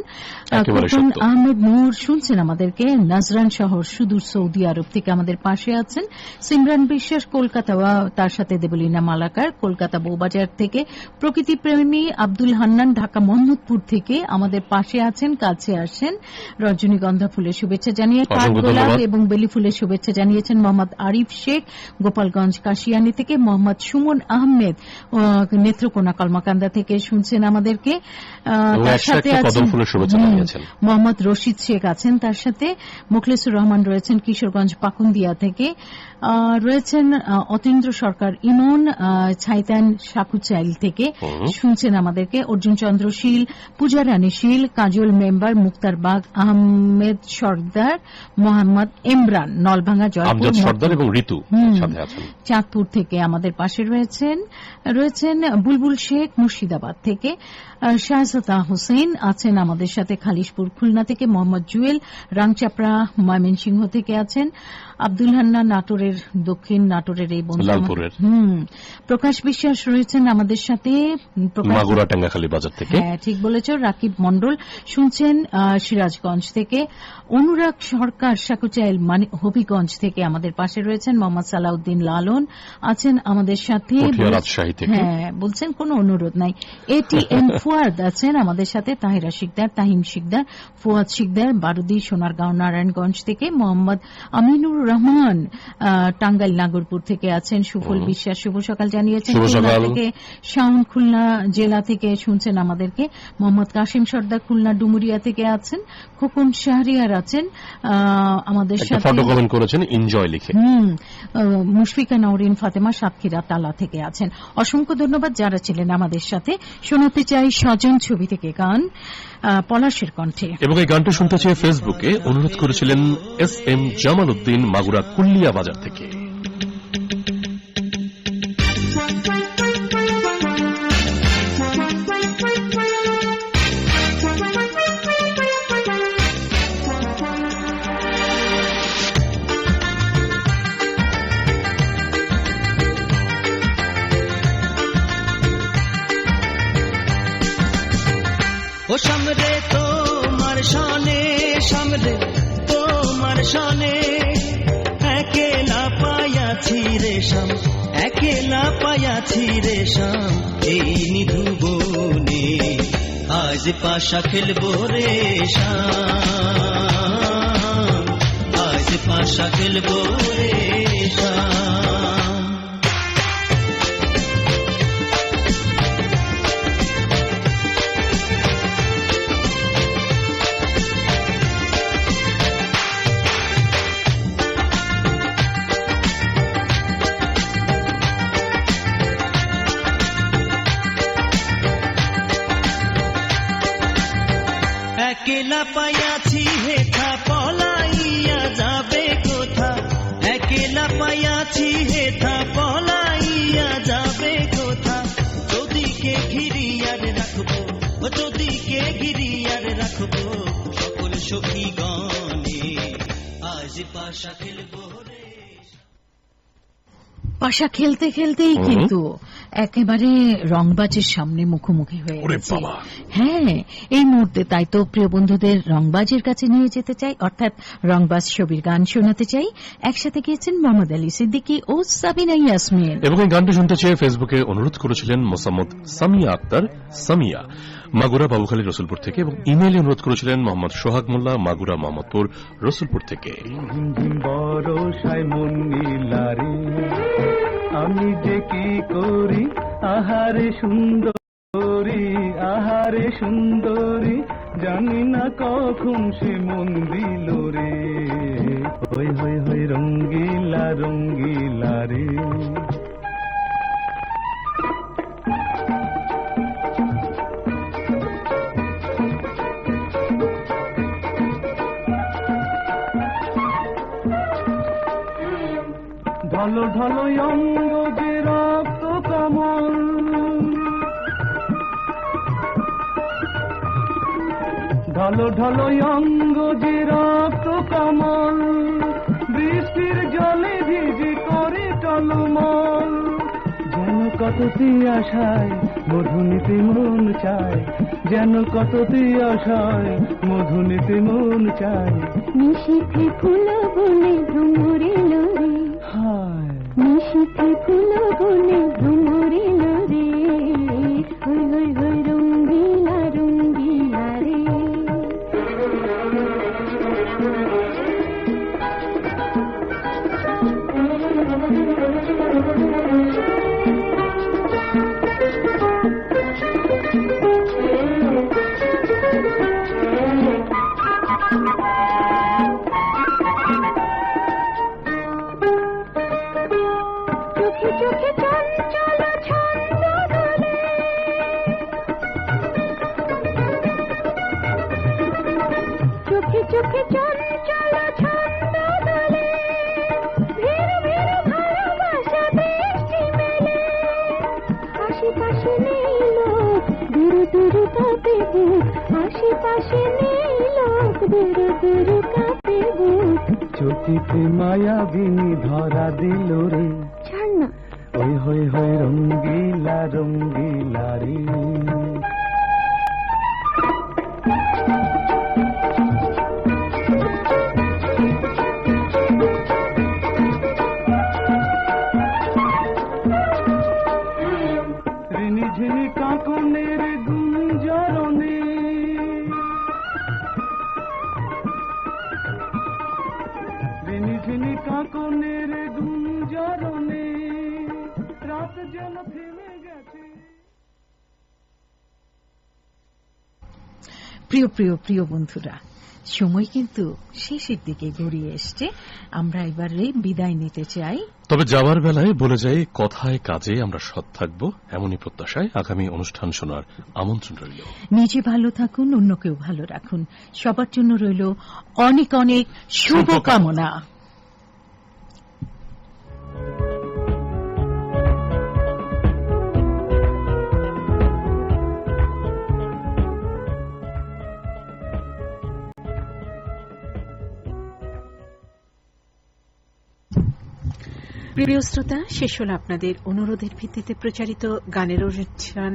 [SPEAKER 2] আহমেদ নূর শুনছেন আমাদেরকে নাজরান শহর সুদূর সৌদি আরব থেকে আমাদের পাশে আছেন, সিমরান বিশ্বাস কলকাতা, তার সাথে দেবলীনা মালাকার কলকাতা বউবাজার থেকে, প্রকৃতি প্রেমী আব্দুল হান্নান ঢাকা মোহাম্মদপুর থেকে আমাদের পাশে আছেন, কাছে আসেন, রজনীগন্ধা ফুলের শুভেচ্ছা জানিয়ে কাঠগোলাপ এবং বেলি ফুলের শুভেচ্ছা জানিয়েছেন মোহাম্মদ আরিফ শেখ গোপালগঞ্জ কাশিয়ানী থেকে, মোহাম্মদ সুমন আহমেদ নেত্রকোনা কলমাকান্দা থেকে শুনছেন আমাদেরকে, তার সাথে আছেন মোহাম্মদ রশিদ শেখ আছেন, তার সাথে মোখলেসুর রহমান রয়েছেন কিশোরগঞ্জ পাকুন্দিয়া থেকে, রয়েছেন অতীন্দ্র সরকার ইমন ছাইতান সাকুচাইল থেকে শুনছেন আমাদেরকে, অর্জুন চন্দ্র শীল, পূজা রানী শীল, কাজল মেম্বার, মুক্তার বাগ, আহমেদ সর্দার, মোহাম্মদ ইমরান নলভাঙ্গা জয়পুর
[SPEAKER 3] সর্দার এবং ঋতু
[SPEAKER 2] চাঁদপুর থেকে আমাদের পাশে রয়েছেন বুলবুল শেখ মুর্শিদাবাদ থেকে, শাহজাদা হোসেন আছেন আমাদের সাথে খালিশপুর খুলনা থেকে, মোহাম্মদ জুয়েল রাংচাপড়া ময়মনসিংহ থেকে আছেন, আব্দুল হান্নান নাটোরের দক্ষিণ নাটোরের এই বন্ধু, প্রকাশ বিশ্বাস রয়েছেন আমাদের সাথে
[SPEAKER 3] মাগুরা টাঙ্গাখালী বাজার থেকে,
[SPEAKER 2] হ্যাঁ ঠিক বলেছ, রাকিব মন্ডল শুনছেন সিরাজগঞ্জ থেকে, অনুরাগ সরকার সাকুচাইল হবিগঞ্জ থেকে আমাদের পাশে রয়েছেন, মোহাম্মদ সালাউদ্দিন লালন আছেন আমাদের সাথে, হ্যাঁ বলছেন কোনো অনুরোধ নাই, এটিএম ফুয়াদ আছেন আমাদের সাথে, তাহিরা শিকদার, তাহিম শিকদার, ফুয়াদ শিকদার বারুদি সোনারগাঁও নারায়ণগঞ্জ থেকে, মোহাম্মদ আমিনুর রহমান টাঙ্গাইল নাগরপুর থেকে আছেন, সুফল বিশ্বাস শুভ সকাল জানিয়েছেন খুলনা থেকে, শাওন খুলনা জেলা থেকে শুনছেন আমাদেরকে, মোহাম্মদ কাশিম সর্দার খুলনা ডুমুরিয়া থেকে আছেন, খোকন শাহরিয়ার আছেন আমাদের সাথে,
[SPEAKER 3] ফটো কমেন্ট করেছেন এনজয় লিখে,
[SPEAKER 2] মুশফিকা নওরিন ফাতেমা সাতক্ষীরা তালা থেকে আছেন। অসংখ্য ধন্যবাদ যারা ছিলেন আমাদের সাথে। শোনাতে চাই স্বজন ছবি থেকে গান পলাশের কণ্ঠে,
[SPEAKER 3] এবং এই গানটা শুনতে চেয়ে ফেসবুকে অনুরোধ করেছিলেন SM জামাল উদ্দিন মাগুরা কুল্লিয়া বাজার থেকে।
[SPEAKER 5] ও সামনে তোমার শানে, সামনে তোমার শানে, একেলা পায়াছি রেশম, একেলা পায়াছি রেশম, এই নিধু বনে আজ পাশা খেলবো রেশম, আজ পাশা খেলবো রেশম। একেলা পাইয়াছি হেথা পলাইয়া যাবে কোথা, একেলা
[SPEAKER 2] পাশা খেলতে খেলতেই কিন্তু একেবারে রংবাজের সামনে মুখোমুখি হয়ে গেছে। হ্যাঁ, এই মুহূর্তে তাই তো প্রিয় বন্ধুদের রংবাজের কাছে নিয়ে যেতে চাই, অর্থাৎ রংবাজ ছবির গান শোনাতে চাই। একসাথে গিয়েছেন মোহাম্মদ আলী সিদ্দিকী ও সাবিনা ইয়াসমিন।
[SPEAKER 3] এবং এই গানটি শুনতে চেয়ে ফেসবুকে অনুরোধ করেছিলেন মোসাম্মদ সামিয়া আক্তার সামিয়া, মাগুরা বাবুখালী রসুলপুর থেকে, এবং ইমেইলে অনুরোধ করেছিলেন মোহাম্মদ সোহাগ মোল্লা, মাগুরা মোহাম্মদপুর রসুলপুর থেকে।
[SPEAKER 10] আমি যে কি করি আহারে সুন্দরী, আহারে সুন্দরী, জানি না কখন সে মন দিল রে, হই হই হই রঙ্গিলা রঙ্গিলা রে। ঢলো ঢলো অঙ্গ যে রক্ত কমল, ঢলো ঢলো অঙ্গ যে রক্ত কমল, বৃষ্টির জলে ভিজে করে টলমল, যেন কতটি আশায় মধু নিতে মন চায়, যেন কতটি আশায় মধু নিতে মন চায়।
[SPEAKER 4] নিশীথে ফুল বনে ভ্রমরে লরে, নিশীথে ফুল বনে ভ্রমরে লরে, হই হই হই রঙ্গিলা রঙ্গিলা রে। চোখে চঞ্চল ছন্দ দোলে, ভেরু ভেরু ভালোবাসা দৃষ্টি মেলে, আশেপাশে নেই লোক দূর দূর কাঁপে বুক, আশেপাশে নেই লোক দূর দূর কাঁপে বুক।
[SPEAKER 10] চোখেতে মায়াবিনী ধরা দিল রে,
[SPEAKER 4] ছাড় না,
[SPEAKER 10] ওই হই হই রঙ্গিলা রঙ্গিলা রে। ঝিনি কাঁকনের গুঞ্জরণে, ঝিনি ঝিনি কাঁকনের গুঞ্জরণে, রাত যেন থেমে গেছে।
[SPEAKER 2] প্রিয় প্রিয় প্রিয় বন্ধুরা, সময় কিন্তু শেষের দিকে গড়িয়ে এসছে। আমরা এবারে বিদায় নিতে চাই,
[SPEAKER 3] তবে যাওয়ার বেলায় বলে যাই, কথায় কাজে আমরা সৎ থাকবো, এমনই প্রত্যাশায় আগামী অনুষ্ঠান শোনার আমন্ত্রণ রইল।
[SPEAKER 2] নিজে ভালো থাকুন, অন্যকেও ভালো রাখুন, সবার জন্য রইল অনেক অনেক শুভকামনা।
[SPEAKER 1] প্রিয় শ্রোতা, শেষ হল আপনাদের অনুরোধের ভিত্তিতে প্রচারিত গানের অনুষ্ঠান